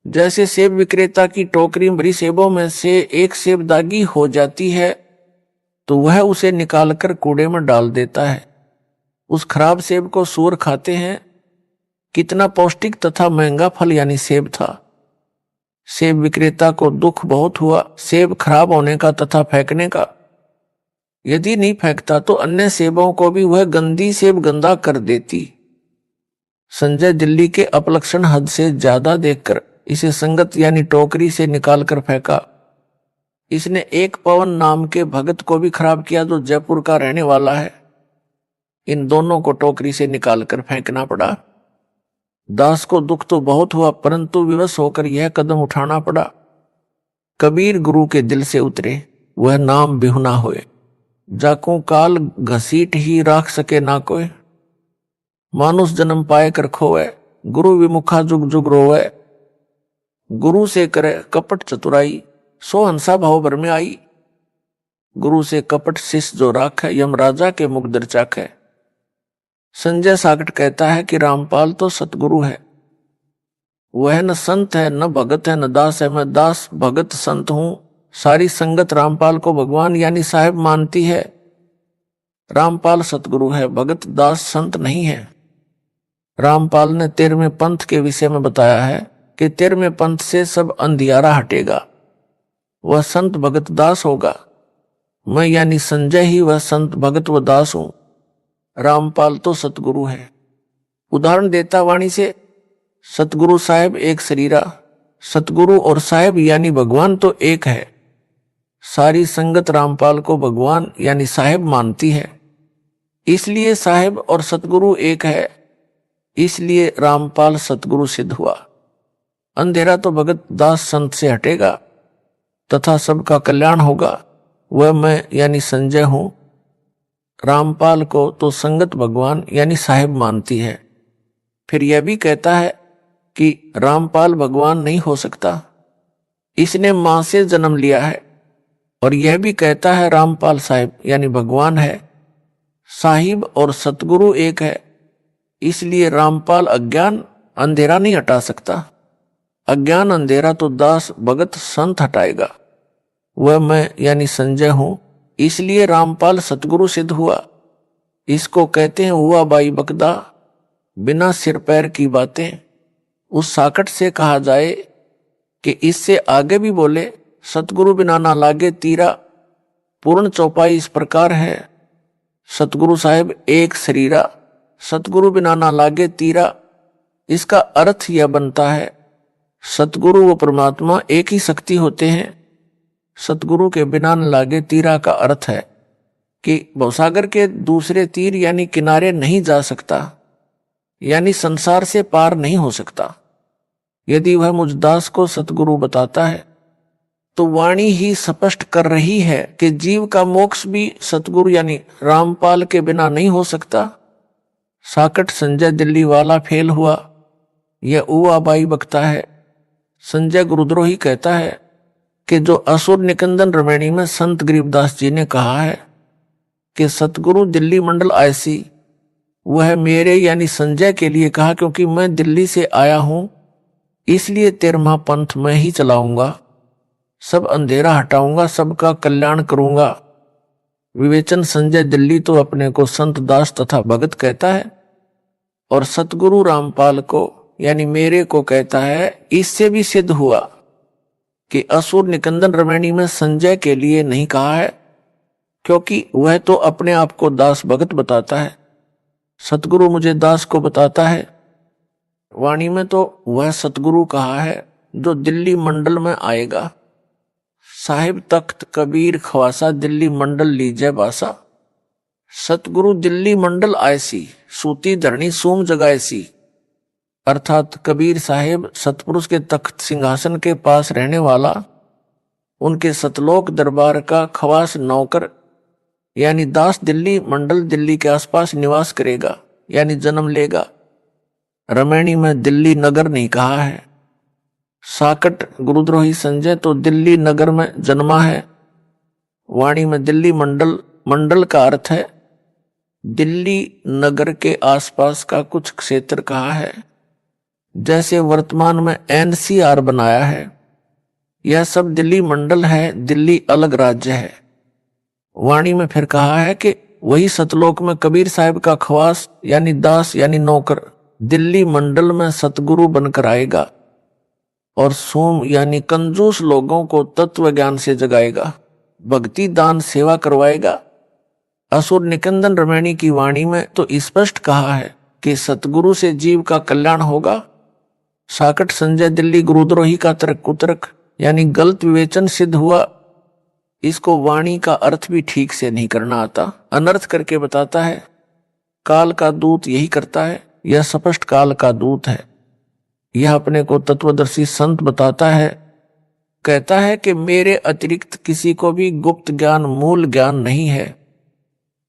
जैसे सेब विक्रेता की टोकरी भरी सेबों में से एक सेब दागी हो जाती है तो वह उसे निकालकर कूड़े में डाल देता है। उस खराब सेब को सूअर खाते हैं। कितना पौष्टिक तथा महंगा फल यानी सेब था। सेब विक्रेता को दुख बहुत हुआ सेब खराब होने का तथा फेंकने का। यदि नहीं फेंकता तो अन्य सेबों को भी वह गंदी सेब गंदा कर देती। संजय दिल्ली के अपलक्षण हद से ज्यादा देखकर इसे संगत यानी टोकरी से निकालकर फेंका। इसने एक पवन नाम के भगत को भी खराब किया जो जयपुर का रहने वाला है। इन दोनों को टोकरी से निकालकर फेंकना पड़ा। दास को दुख तो बहुत हुआ, परंतु विवश होकर यह कदम उठाना पड़ा। कबीर गुरु के दिल से उतरे, वह नाम बिहुना होए। जाको काल घसीट ही राख सके ना कोई। मानुष जन्म पाए कर खोए, गुरु विमुखा जुग जुग रोवे। गुरु से करे कपट चतुराई, सो हंसा भाव भर में आई। गुरु से कपट शिष्य जो राख है, यमराजा के मुख दर चाख है। संजय सागट कहता है कि रामपाल तो सतगुरु है। वह न संत है, न भगत है, न दास है। मैं दास भगत संत हूं। सारी संगत रामपाल को भगवान यानी साहेब मानती है। रामपाल सतगुरु है, भगत दास संत नहीं है। रामपाल ने 13वें पंथ के विषय में बताया है कि 13वें पंथ से सब अंधियारा हटेगा, वह संत भगत दास होगा। मैं यानी संजय ही वह संत भगत व दास हूं। रामपाल तो सतगुरु है। उदाहरण देता वाणी से, सतगुरु साहेब एक शरीरा। सतगुरु और साहेब यानी भगवान तो एक है। सारी संगत रामपाल को भगवान यानी साहेब मानती है, इसलिए साहेब और सतगुरु एक है। इसलिए रामपाल सतगुरु सिद्ध हुआ। अंधेरा तो भगत दास संत से हटेगा तथा सबका कल्याण होगा। वह मैं यानी संजय हूं। रामपाल को तो संगत भगवान यानी साहेब मानती है। फिर यह भी कहता है कि रामपाल भगवान नहीं हो सकता, इसने मां से जन्म लिया है। और यह भी कहता है रामपाल साहिब यानी भगवान है। साहिब और सतगुरु एक है, इसलिए रामपाल अज्ञान अंधेरा नहीं हटा सकता। अज्ञान अंधेरा तो दास भगत संत हटाएगा। वह मैं यानी संजय हूं, इसलिए रामपाल सतगुरु सिद्ध हुआ। इसको कहते हैं हुआ बाई बकदा, बिना सिर पैर की बातें। उस साकट से कहा जाए कि इससे आगे भी बोले, सतगुरु बिना ना लागे तीरा। पूर्ण चौपाई इस प्रकार है, सतगुरु साहेब एक शरीरा, सतगुरु बिना ना लागे तीरा। इसका अर्थ यह बनता है, सतगुरु व परमात्मा एक ही शक्ति होते हैं। सतगुरु के बिना न लागे तीरा का अर्थ है कि भवसागर के दूसरे तीर यानी किनारे नहीं जा सकता, यानी संसार से पार नहीं हो सकता। यदि वह मुझ दास को सतगुरु बताता है तो वाणी ही स्पष्ट कर रही है कि जीव का मोक्ष भी सतगुरु यानी रामपाल के बिना नहीं हो सकता। साकट संजय दिल्ली वाला फेल हुआ, यह उआबाई बकता है। संजय गुरुद्रोही कहता है कि जो असुर निकंदन रमणी में संत गरीबदास जी ने कहा है कि सतगुरु दिल्ली मंडल ऐसी, वह मेरे यानी संजय के लिए कहा, क्योंकि मैं दिल्ली से आया हूं, इसलिए 13वां पंथ मैं ही चलाऊंगा। सब अंधेरा हटाऊंगा, सबका कल्याण करूंगा। विवेचन संजय दिल्ली तो अपने को संत दास तथा भगत कहता है और सतगुरु रामपाल को यानी मेरे को कहता है। इससे भी सिद्ध हुआ कि असुर निकंदन रमणी में संजय के लिए नहीं कहा है, क्योंकि वह तो अपने आप को दास भगत बताता है। सतगुरु मुझे दास को बताता है। वाणी में तो वह सतगुरु कहा है जो दिल्ली मंडल में आएगा। साहिब तख्त कबीर खवासा, दिल्ली मंडल लीजय बासा। सतगुरु दिल्ली मंडल ऐसी, सूती धरणी सूम जगाएसी। अर्थात कबीर साहेब सतपुरुष के तख्त सिंहासन के पास रहने वाला, उनके सतलोक दरबार का खवास नौकर यानी दास दिल्ली मंडल दिल्ली के आसपास निवास करेगा यानी जन्म लेगा। रमैणी में दिल्ली नगर नहीं कहा है। साकट गुरुद्रोही संजय तो दिल्ली नगर में जन्मा है। वाणी में दिल्ली मंडल, मंडल का अर्थ है दिल्ली नगर के आसपास का कुछ क्षेत्र कहा है। जैसे वर्तमान में एनसीआर बनाया है, यह सब दिल्ली मंडल है, दिल्ली अलग राज्य है। वाणी में फिर कहा है कि वही सतलोक में कबीर साहब का खवास यानी दास यानी नौकर दिल्ली मंडल में सतगुरु बनकर आएगा और सोम यानी कंजूस लोगों को तत्व ज्ञान से जगाएगा, भक्ति दान सेवा करवाएगा। असुर निकंदन रमैणी की वाणी में तो स्पष्ट कहा है कि सतगुरु से जीव का कल्याण होगा। साकट संजय दिल्ली गुरुद्रोही का तर्क कुतर्क यानी गलत विवेचन सिद्ध हुआ। इसको वाणी का अर्थ भी ठीक से नहीं करना आता, अनर्थ करके बताता है। काल का दूत यही करता है, यह स्पष्ट काल का दूत है। यह अपने को तत्वदर्शी संत बताता है, कहता है कि मेरे अतिरिक्त किसी को भी गुप्त ज्ञान मूल ज्ञान नहीं है,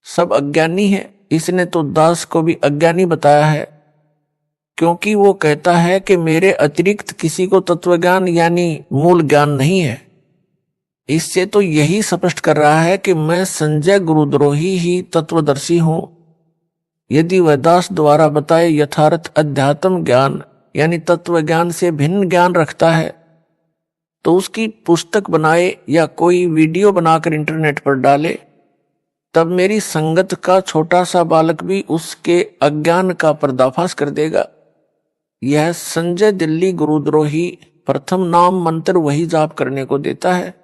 सब अज्ञानी है। इसने तो दास को भी अज्ञानी बताया है, क्योंकि वो कहता है कि मेरे अतिरिक्त किसी को तत्व ज्ञान यानी मूल ज्ञान नहीं है। इससे तो यही स्पष्ट कर रहा है कि मैं संजय गुरुद्रोही ही तत्वदर्शी हूं। यदि वह दास द्वारा बताए यथार्थ अध्यात्म ज्ञान यानी तत्व ज्ञान से भिन्न ज्ञान रखता है तो उसकी पुस्तक बनाए या कोई वीडियो बनाकर इंटरनेट पर डाले, तब मेरी संगत का छोटा सा बालक भी उसके अज्ञान का पर्दाफाश कर देगा। यह संजय दिल्ली गुरुद्रोही प्रथम नाम मंत्र वही जाप करने को देता है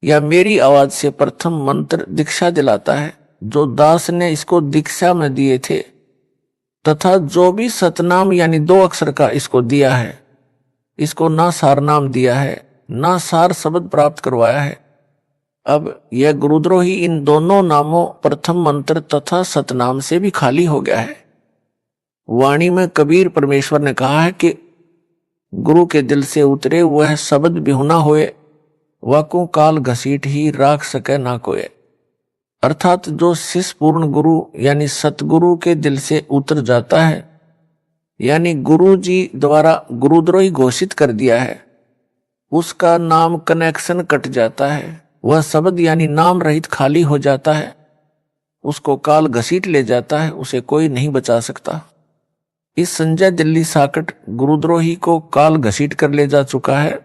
या मेरी आवाज से प्रथम मंत्र दीक्षा दिलाता है जो दास ने इसको दीक्षा में दिए थे, तथा जो भी सतनाम यानी 2 अक्षर का इसको दिया है, इसको ना सार नाम दिया है ना सार शब्द प्राप्त करवाया है। अब यह गुरुद्रोही इन दोनों नामों प्रथम मंत्र तथा सतनाम से भी खाली हो गया है। वाणी में कबीर परमेश्वर ने कहा है कि गुरु के दिल से उतरे वह शब्द बिहुना होए, वाकू काल घसीट ही राख सके ना कोय। अर्थात जो शिष्य पूर्ण गुरु यानी सतगुरु के दिल से उतर जाता है यानी गुरु जी द्वारा गुरुद्रोही घोषित कर दिया है, उसका नाम कनेक्शन कट जाता है, वह शब्द यानी नाम रहित खाली हो जाता है, उसको काल घसीट ले जाता है, उसे कोई नहीं बचा सकता। इस संजय दिल्ली साकट गुरुद्रोही को काल घसीट कर ले जा चुका है।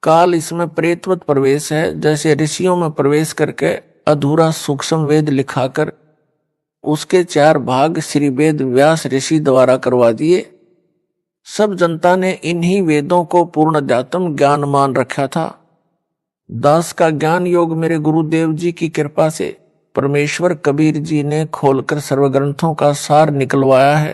काल इसमें प्रेतवत प्रवेश है, जैसे ऋषियों में प्रवेश करके अधूरा सूक्ष्म वेद लिखाकर उसके 4 भाग श्री वेद व्यास ऋषि द्वारा करवा दिए। सब जनता ने इन्हीं वेदों को पूर्ण अध्यात्म ज्ञान मान रखा था। दास का ज्ञान योग मेरे गुरुदेव जी की कृपा से परमेश्वर कबीर जी ने खोलकर सर्वग्रंथों का सार निकलवाया है।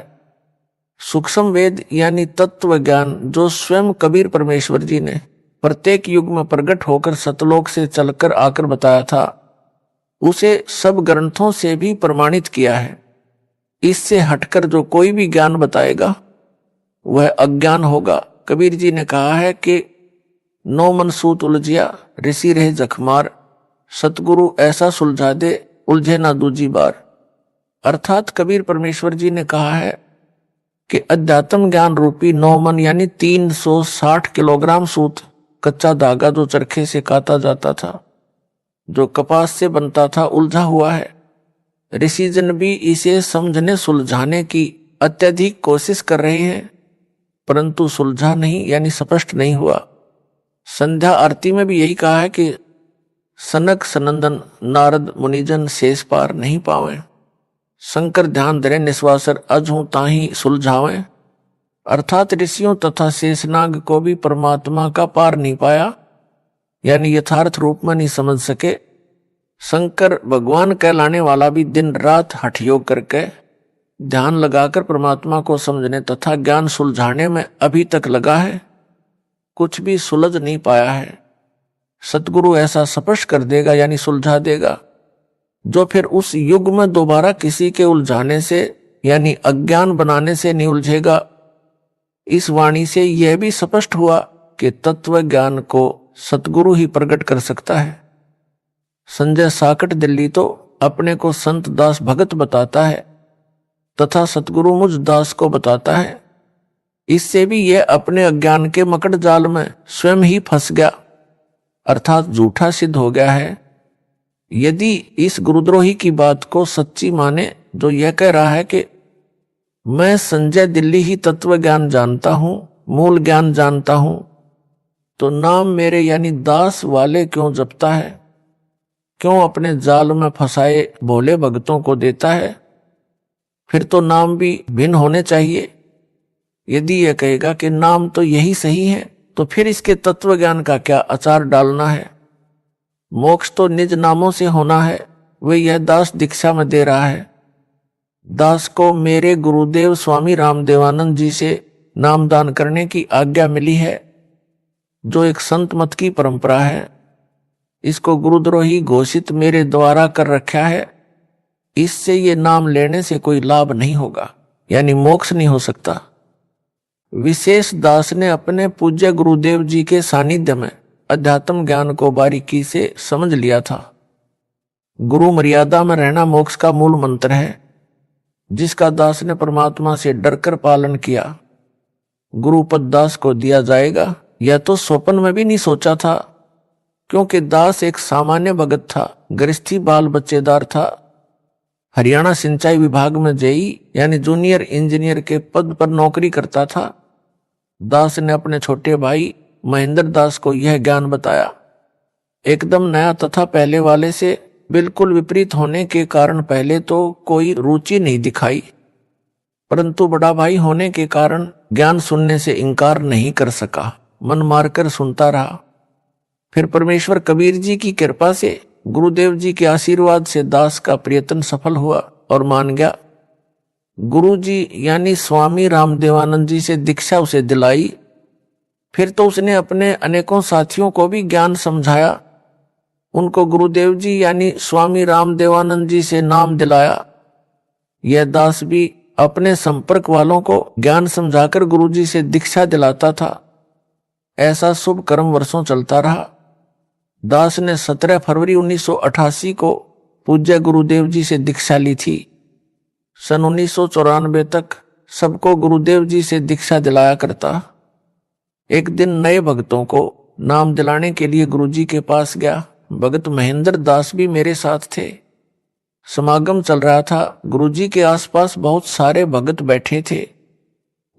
सूक्ष्म वेद यानी तत्व ज्ञान जो स्वयं कबीर परमेश्वर जी ने प्रत्येक युग में प्रकट होकर सतलोक से चलकर आकर बताया था, उसे सब ग्रंथों से भी प्रमाणित किया है। इससे हटकर जो कोई भी ज्ञान बताएगा वह अज्ञान होगा। कबीर जी ने कहा है कि 9 मन सूत उलझिया ऋषि रहे जखमार, सतगुरु ऐसा सुलझा दे उलझे ना दूजी बार। अर्थात कबीर परमेश्वर जी ने कहा है कि अध्यात्म ज्ञान रूपी 9 मन यानी 360 किलोग्राम सूत, कच्चा धागा जो चरखे से काता जाता था, जो कपास से बनता था, उलझा हुआ है। ऋषिजन भी इसे समझने सुलझाने की अत्यधिक कोशिश कर रहे हैं, परंतु सुलझा नहीं यानी स्पष्ट नहीं हुआ। संध्या आरती में भी यही कहा है कि सनक सनंदन नारद मुनिजन शेष पार नहीं पावे, शंकर ध्यान धरे निस्वासर अजहू ताही सुलझावे। अर्थात ऋषियों तथा शेषनाग को भी परमात्मा का पार नहीं पाया यानी यथार्थ रूप में नहीं समझ सके। शंकर भगवान कहलाने वाला भी दिन रात हठ योग करके ध्यान लगाकर परमात्मा को समझने तथा ज्ञान सुलझाने में अभी तक लगा है, कुछ भी सुलझ नहीं पाया है। सतगुरु ऐसा स्पष्ट कर देगा यानी सुलझा देगा, जो फिर उस युग में दोबारा किसी के उलझाने से यानी अज्ञान बनाने से नहीं उलझेगा। इस वाणी से यह भी स्पष्ट हुआ कि तत्व ज्ञान को सतगुरु ही प्रकट कर सकता है। संजय साकट दिल्ली तो अपने को संत दास भगत बताता है तथा सतगुरु मुझ दास को बताता है, इससे भी यह अपने अज्ञान के मकड़ जाल में स्वयं ही फंस गया, अर्थात झूठा सिद्ध हो गया है। यदि इस गुरुद्रोही की बात को सच्ची माने, जो यह कह रहा है कि मैं संजय दिल्ली ही तत्व ज्ञान जानता हूं, मूल ज्ञान जानता हूं, तो नाम मेरे यानी दास वाले क्यों जपता है, क्यों अपने जाल में फंसाए भोले भक्तों को देता है? फिर तो नाम भी भिन्न होने चाहिए। यदि यह कहेगा कि नाम तो यही सही है, तो फिर इसके तत्व ज्ञान का क्या अचार डालना है? मोक्ष तो निज नामों से होना है, वे यह दास दीक्षा में दे रहा है। दास को मेरे गुरुदेव स्वामी रामदेवानंद जी से नामदान करने की आज्ञा मिली है, जो एक संत मत की परंपरा है। इसको गुरुद्रोही घोषित मेरे द्वारा कर रखा है। इससे ये नाम लेने से कोई लाभ नहीं होगा, यानी मोक्ष नहीं हो सकता। विशेष दास ने अपने पूज्य गुरुदेव जी के सानिध्य में अध्यात्म ज्ञान को बारीकी से समझ लिया था। गुरु मर्यादा में रहना मोक्ष का मूल मंत्र है, जिसका दास ने परमात्मा से डरकर पालन किया। गुरुपद दास को दिया जाएगा, यह तो स्वप्न में भी नहीं सोचा था, क्योंकि दास एक सामान्य भगत था, गृहस्थी बाल बच्चेदार था। हरियाणा सिंचाई विभाग में जेई यानी जूनियर इंजीनियर के पद पर नौकरी करता था। दास ने अपने छोटे भाई महेंद्र दास को यह ज्ञान बताया। एकदम नया तथा पहले वाले से बिल्कुल विपरीत होने के कारण पहले तो कोई रुचि नहीं दिखाई, परंतु बड़ा भाई होने के कारण ज्ञान सुनने से इनकार नहीं कर सका, मन मारकर सुनता रहा। फिर परमेश्वर कबीर जी की कृपा से, गुरुदेव जी के आशीर्वाद से दास का प्रयत्न सफल हुआ और मान गया। गुरु जी यानी स्वामी रामदेवानंद जी से दीक्षा उसे दिलाई। फिर तो उसने अपने अनेकों साथियों को भी ज्ञान समझाया, उनको गुरुदेव जी यानी स्वामी रामदेवानंद जी से नाम दिलाया। यह दास भी अपने संपर्क वालों को ज्ञान समझाकर गुरु जी से दीक्षा दिलाता था। ऐसा शुभ कर्म वर्षों चलता रहा। दास ने 17 फरवरी 1988 को पूज्य गुरुदेव जी से दीक्षा ली थी। सन 1994 तक सबको गुरुदेव जी से दीक्षा दिलाया करता। एक दिन नए भक्तों को नाम दिलाने के लिए गुरुजी के पास गया। भगत महेंद्र दास भी मेरे साथ थे। समागम चल रहा था। गुरुजी के आसपास बहुत सारे भगत बैठे थे।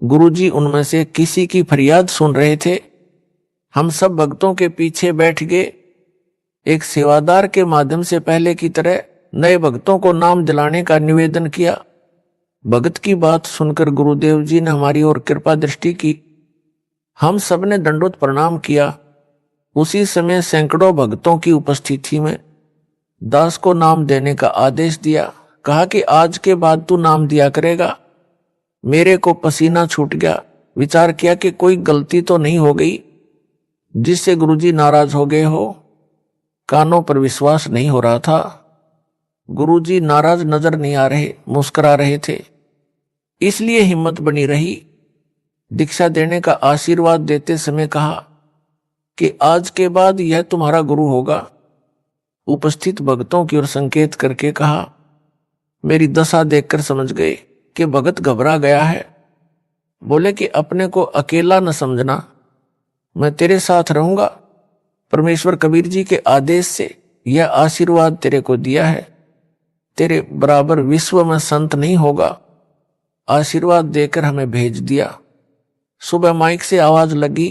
गुरुजी उनमें से किसी की फरियाद सुन रहे थे। हम सब भक्तों के पीछे बैठ गए। एक सेवादार के माध्यम से पहले की तरह नए भक्तों को नाम दिलाने का निवेदन किया। भगत की बात सुनकर गुरुदेव जी ने हमारी ओर कृपा दृष्टि की। हम सब ने दंडोत प्रणाम किया। उसी समय सैकड़ों भक्तों की उपस्थिति में दास को नाम देने का आदेश दिया। कहा कि आज के बाद तू नाम दिया करेगा। मेरे को पसीना छूट गया। विचार किया कि कोई गलती तो नहीं हो गई जिससे गुरुजी नाराज हो गए हो। कानों पर विश्वास नहीं हो रहा था। गुरुजी नाराज नजर नहीं आ रहे, मुस्कुरा रहे थे, इसलिए हिम्मत बनी रही। दीक्षा देने का आशीर्वाद देते समय कहा कि आज के बाद यह तुम्हारा गुरु होगा। उपस्थित भक्तों की ओर संकेत करके कहा। मेरी दशा देखकर समझ गए कि भगत घबरा गया है। बोले कि अपने को अकेला न समझना, मैं तेरे साथ रहूंगा। परमेश्वर कबीर जी के आदेश से यह आशीर्वाद तेरे को दिया है। तेरे बराबर विश्व में संत नहीं होगा। आशीर्वाद देकर हमें भेज दिया। सुबह माइक से आवाज लगी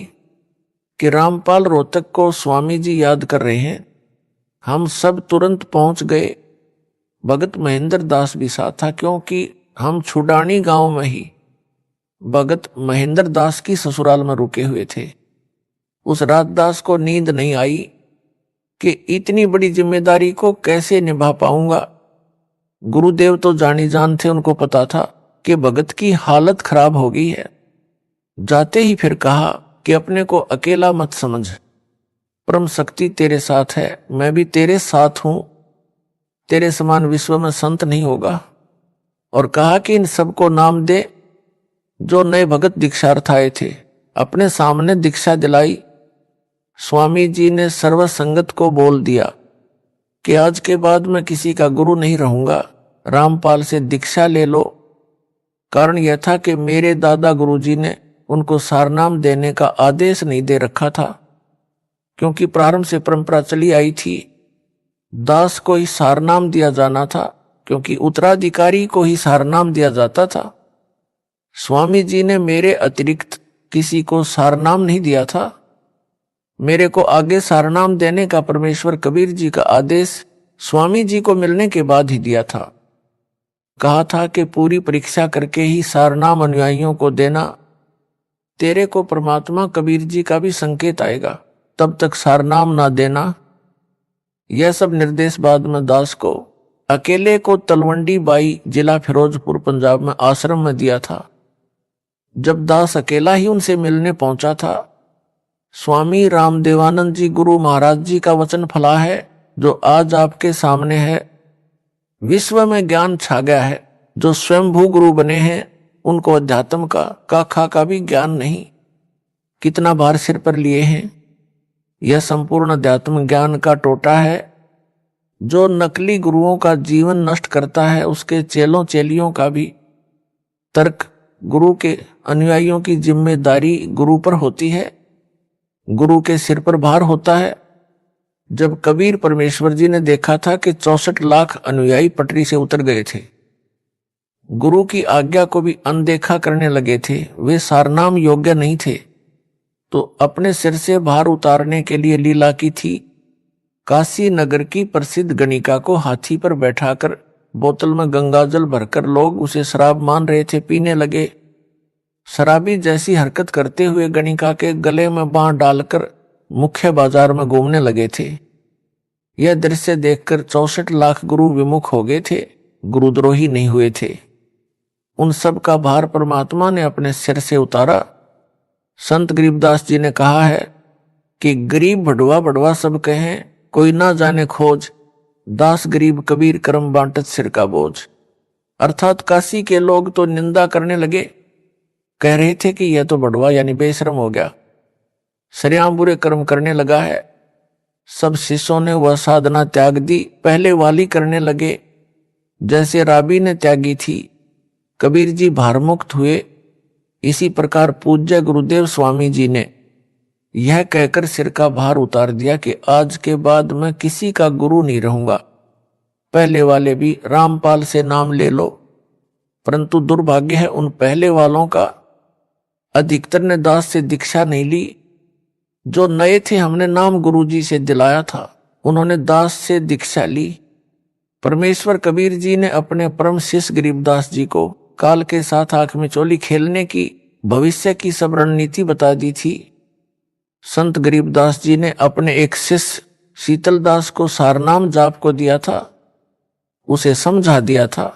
कि रामपाल रोहतक को स्वामी जी याद कर रहे हैं। हम सब तुरंत पहुंच गए। भगत महेंद्र दास भी साथ था, क्योंकि हम छुडानी गांव में ही भगत महेंद्र दास की ससुराल में रुके हुए थे। उस रात दास को नींद नहीं आई कि इतनी बड़ी जिम्मेदारी को कैसे निभा पाऊंगा। गुरुदेव तो जानी जान थे, उनको पता था कि भगत की हालत खराब हो गई है। जाते ही फिर कहा कि अपने को अकेला मत समझ, परम शक्ति तेरे साथ है, मैं भी तेरे साथ हूं। तेरे समान विश्व में संत नहीं होगा। और कहा कि इन सबको नाम दे जो नए भगत दीक्षार्थ आए थे। अपने सामने दीक्षा दिलाई। स्वामी जी ने सर्वसंगत को बोल दिया। कि आज के बाद मैं किसी का गुरु नहीं रहूंगा, रामपाल से दीक्षा ले लो। कारण यह था कि मेरे दादा गुरुजी ने उनको सारनाम देने का आदेश नहीं दे रखा था, क्योंकि प्रारंभ से परंपरा चली आई थी दास को ही सारनाम दिया जाना था, क्योंकि उत्तराधिकारी को ही सारनाम दिया जाता था। स्वामी जी ने मेरे अतिरिक्त किसी को सारनाम नहीं दिया था। मेरे को आगे सारनाम देने का परमेश्वर कबीर जी का आदेश स्वामी जी को मिलने के बाद ही दिया था। कहा था कि पूरी परीक्षा करके ही सारनाम अनुयायियों को देना, तेरे को परमात्मा कबीर जी का भी संकेत आएगा, तब तक सारनाम ना देना। यह सब निर्देश बाद में दास को अकेले को तलवंडी बाई जिला फिरोजपुर पंजाब में आश्रम में दिया था। जब दास अकेला ही उनसे मिलने पहुंचा था, स्वामी रामदेवानंद जी गुरु महाराज जी का वचन फला है जो आज आपके सामने है। विश्व में ज्ञान छा गया है। जो स्वयंभू गुरु बने हैं उनको अध्यात्म का खा का भी ज्ञान नहीं। कितना भार सिर पर लिए हैं। यह संपूर्ण अध्यात्म ज्ञान का टोटा है। जो नकली गुरुओं का जीवन नष्ट करता है, उसके चेलों चेलियों का भी तर्क गुरु के अनुयायियों की जिम्मेदारी गुरु पर होती है, गुरु के सिर पर भार होता है। जब कबीर परमेश्वर जी ने देखा था कि 64 लाख अनुयायी पटरी से उतर गए थे, गुरु की आज्ञा को भी अनदेखा करने लगे थे, वे सारनाम योग्य नहीं थे, तो अपने सिर से भार उतारने के लिए लीला की थी। काशी नगर की प्रसिद्ध गणिका को हाथी पर बैठाकर बोतल में गंगाजल भरकर लोग उसे शराब मान रहे थे, पीने लगे। शराबी जैसी हरकत करते हुए गणिका के गले में बांह डालकर मुख्य बाजार में घूमने लगे थे। यह दृश्य देखकर 64 लाख गुरु विमुख हो गए थे, गुरुद्रोही नहीं हुए थे। उन सब का भार परमात्मा ने अपने सिर से उतारा। संत गरीबदास जी ने कहा है कि गरीब भड़वा भड़वा सब कहें, कोई ना जाने खोज, दास गरीब कबीर करम बांटत सिर का बोझ। अर्थात काशी के लोग तो निंदा करने लगे, कह रहे थे कि यह तो भड़वा यानी बेशरम हो गया, सरेआम बुरे कर्म करने लगा है। सब शिष्यों ने वह साधना त्याग दी, पहले वाली करने लगे जैसे राबी ने त्यागी थी। कबीर जी भारमुक्त हुए। इसी प्रकार पूज्य गुरुदेव स्वामी जी ने यह कहकर सिर का भार उतार दिया कि आज के बाद मैं किसी का गुरु नहीं रहूंगा। पहले वाले भी रामपाल से नाम ले लो, परंतु दुर्भाग्य है उन पहले वालों का अधिकतर ने दास से दीक्षा नहीं ली। जो नए थे हमने नाम गुरुजी से दिलाया था, उन्होंने दास से दीक्षा ली। परमेश्वर कबीर जी ने अपने परम शिष्य गरीबदास जी को काल के साथ आंख में चोली खेलने की भविष्य की सब रणनीति बता दी थी। संत गरीबदास जी ने अपने एक शिष्य शीतलदास को सारनाम जाप को दिया था। उसे समझा दिया था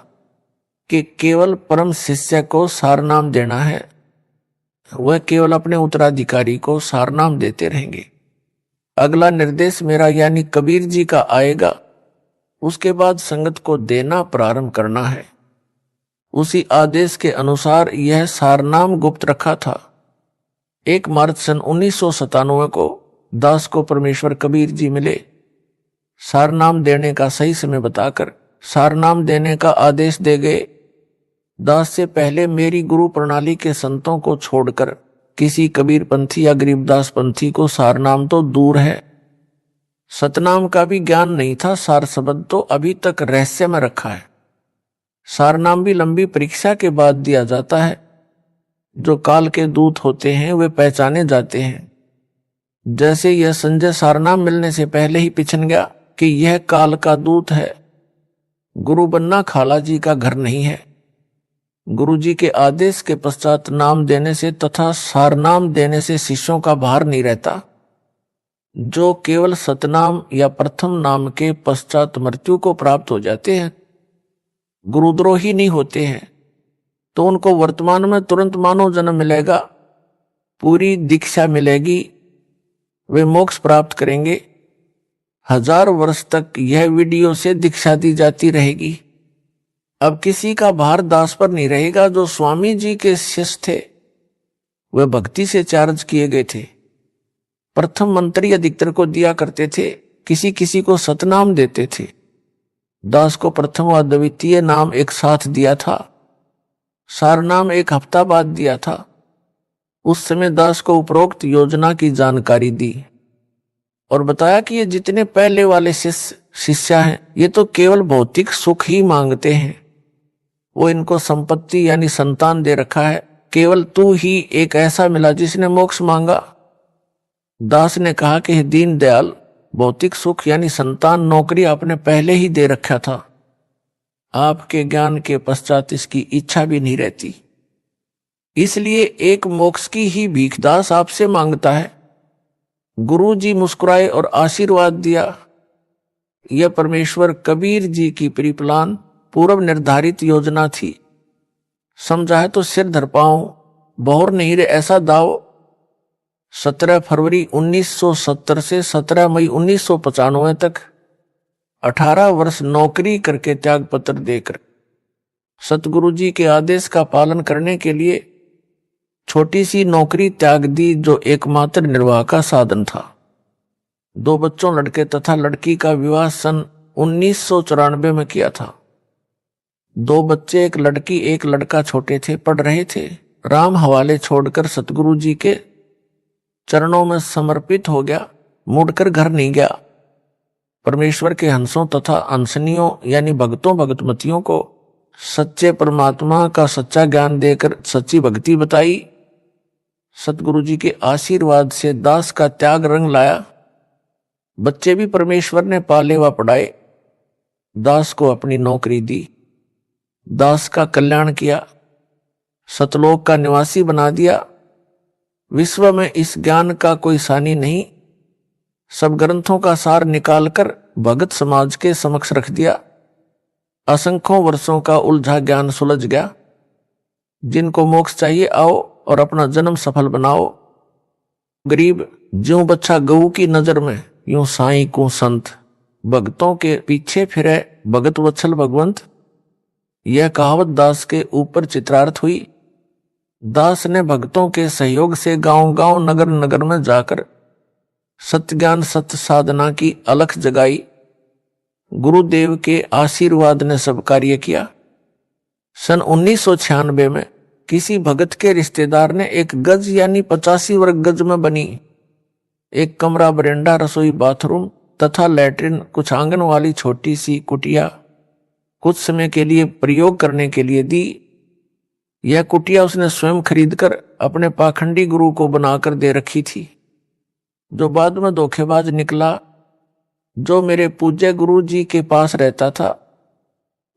कि केवल परम शिष्य को सारनाम देना है, वह केवल अपने उत्तराधिकारी को सारनाम देते रहेंगे। अगला निर्देश मेरा यानी कबीर जी का आएगा, उसके बाद संगत को देना प्रारंभ करना है। उसी आदेश के अनुसार यह सारनाम गुप्त रखा था। 1 मार्च सन 1997 को दास को परमेश्वर कबीर जी मिले। सारनाम देने का सही समय बताकर सारनाम देने का आदेश दे गए। दास से पहले मेरी गुरु प्रणाली के संतों को छोड़कर किसी कबीर पंथी या गरीबदास पंथी को सारनाम तो दूर है। सतनाम का भी ज्ञान नहीं था। सार शब्द तो अभी तक रहस्य में रखा है। सारनाम भी लंबी परीक्षा के बाद दिया जाता है। जो काल के दूत होते हैं वे पहचाने जाते हैं। जैसे यह संजय सारनाम मिलने से पहले ही पिछन गया कि यह काल का दूत है। गुरु बनना खाला जी का घर नहीं है। गुरु जी के आदेश के पश्चात नाम देने से तथा सारनाम देने से शिष्यों का भार नहीं रहता। जो केवल सतनाम या प्रथम नाम के पश्चात मृत्यु को प्राप्त हो जाते हैं, गुरुद्रोही नहीं होते हैं, तो उनको वर्तमान में तुरंत मानव जन्म मिलेगा, पूरी दीक्षा मिलेगी, वे मोक्ष प्राप्त करेंगे। 1000 वर्ष तक यह वीडियो से दीक्षा दी जाती रहेगी। अब किसी का भार दास पर नहीं रहेगा। जो स्वामी जी के शिष्य थे वे भक्ति से चार्ज किए गए थे। प्रथम मंत्री अधिकतर को दिया करते थे, किसी किसी को सतनाम देते थे। दास को प्रथम व द्वितीय नाम एक साथ दिया था, सार नाम एक हफ्ता बाद दिया था। उस समय दास को उपरोक्त योजना की जानकारी दी और बताया कि ये जितने पहले वाले शिष्य हैं ये तो केवल भौतिक सुख ही मांगते हैं, वो इनको संपत्ति यानी संतान दे रखा है, केवल तू ही एक ऐसा मिला जिसने मोक्ष मांगा। दास ने कहा कि दीन दयाल, भौतिक सुख यानी संतान नौकरी आपने पहले ही दे रखा था, आपके ज्ञान के पश्चात इसकी इच्छा भी नहीं रहती, इसलिए एक मोक्ष की ही भीख दास आपसे मांगता है। गुरु जी मुस्कुराए और आशीर्वाद दिया। यह परमेश्वर कबीर जी की प्रीप्लान पूर्व निर्धारित योजना थी। समझा है तो सिर धर पाऊं, बहुर नहीं रे ऐसा दाव। 17 फरवरी 1970 से 17 मई 1995 तक 18 वर्ष नौकरी करके त्याग पत्र देकर सतगुरु जी के आदेश का पालन करने के लिए छोटी सी नौकरी त्याग दी, जो एकमात्र निर्वाह का साधन था। 2 बच्चों लड़के तथा लड़की का विवाह सन 1994 में किया था। 2 बच्चे, एक लड़की एक लड़का छोटे थे, पढ़ रहे थे। राम हवाले छोड़कर सतगुरु जी के चरणों में समर्पित हो गया, मुड़कर घर नहीं गया। परमेश्वर के हंसों तथा हंसनियों यानी भक्तों भगतमतियों को सच्चे परमात्मा का सच्चा ज्ञान देकर सच्ची भक्ति बताई। सतगुरु जी के आशीर्वाद से दास का त्याग रंग लाया। बच्चे भी परमेश्वर ने पाले व पढ़ाए, दास को अपनी नौकरी दी, दास का कल्याण किया, सतलोक का निवासी बना दिया। विश्व में इस ज्ञान का कोई सानी नहीं। सब ग्रंथों का सार निकालकर भगत समाज के समक्ष रख दिया। असंख्यों वर्षों का उलझा ज्ञान सुलझ गया। जिनको मोक्ष चाहिए आओ और अपना जन्म सफल बनाओ। गरीब ज्यों बच्चा गऊ की नजर में, यूं साईं को संत, भक्तों के पीछे फिरे भगत वत्सल भगवंत। यह कहावत दास के ऊपर चित्रार्थ हुई। दास ने भक्तों के सहयोग से गांव गांव नगर नगर में जाकर सत्य ज्ञान सत्य साधना की अलख जगाई। गुरुदेव के आशीर्वाद ने सब कार्य किया। सन 1996 में किसी भगत के रिश्तेदार ने एक गज यानी 85 वर्ग गज में बनी एक कमरा, बरेंडा, रसोई, बाथरूम तथा लैट्रिन, कुछ आंगन वाली छोटी सी कुटिया कुछ समय के लिए प्रयोग करने के लिए दी। यह कुटिया उसने स्वयं खरीदकर अपने पाखंडी गुरु को बनाकर दे रखी थी, जो बाद में धोखेबाज निकला। जो मेरे पूज्य गुरु जी के पास रहता था,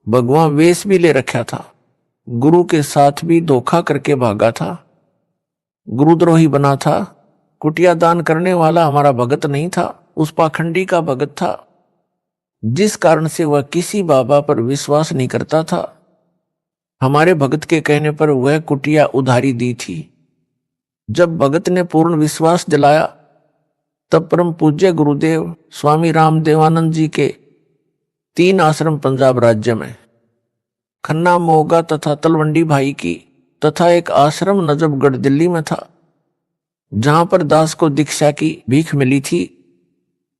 भगवान वेश भी ले रखा था, गुरु के साथ भी धोखा करके भागा था, गुरुद्रोही बना था। कुटिया दान करने वाला हमारा भगत नहीं था, उस पाखंडी का भगत था, जिस कारण से वह किसी बाबा पर विश्वास नहीं करता था। हमारे भगत के कहने पर वह कुटिया उधारी दी थी। जब भगत ने पूर्ण विश्वास दिलाया, तब परम पूज्य गुरुदेव स्वामी राम देवानंद जी के 3 आश्रम पंजाब राज्य में, खन्ना, मोगा तथा तलवंडी भाई की, तथा एक आश्रम नजफगढ़ दिल्ली में था, जहां पर दास को दीक्षा की भीख मिली थी।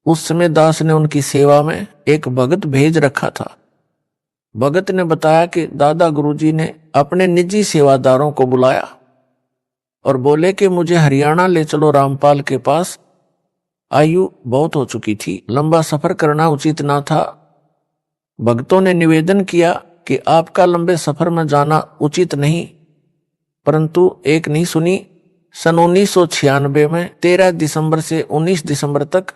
उस समय दास ने उनकी सेवा में एक भगत भेज रखा था। भगत ने बताया कि दादा गुरुजी ने अपने निजी सेवादारों को बुलाया और बोले कि मुझे हरियाणा ले चलो रामपाल के पास। आयु बहुत हो चुकी थी, लंबा सफर करना उचित ना था। भक्तों ने निवेदन किया कि आपका लंबे सफर में जाना उचित नहीं, परंतु एक नहीं सुनी। सन 1996 में 13 दिसंबर से 19 दिसंबर तक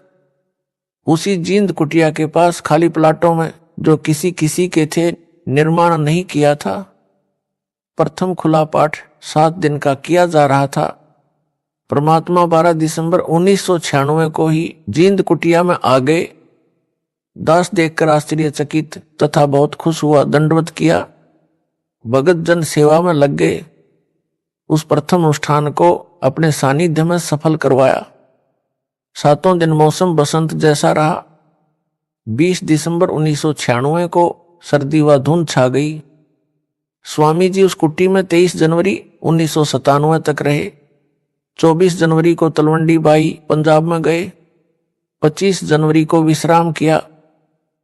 उसी जींद कुटिया के पास खाली प्लाटों में, जो किसी किसी के थे, निर्माण नहीं किया था, प्रथम खुला पाठ 7 दिन का किया जा रहा था। परमात्मा 12 दिसंबर 1996 को ही जींद कुटिया में आ गए। दास देखकर आश्चर्यचकित तथा बहुत खुश हुआ, दंडवत किया। भगत जन सेवा में लग गए। उस प्रथम अनुष्ठान को अपने सानिध्य में सफल करवाया। 7 दिन मौसम बसंत जैसा रहा। 20 दिसंबर 1996 को सर्दी व धुंध छा गई। स्वामी जी उस कुटी में 23 जनवरी 1997 तक रहे। 24 जनवरी को तलवंडी बाई पंजाब में गए। 25 जनवरी को विश्राम किया।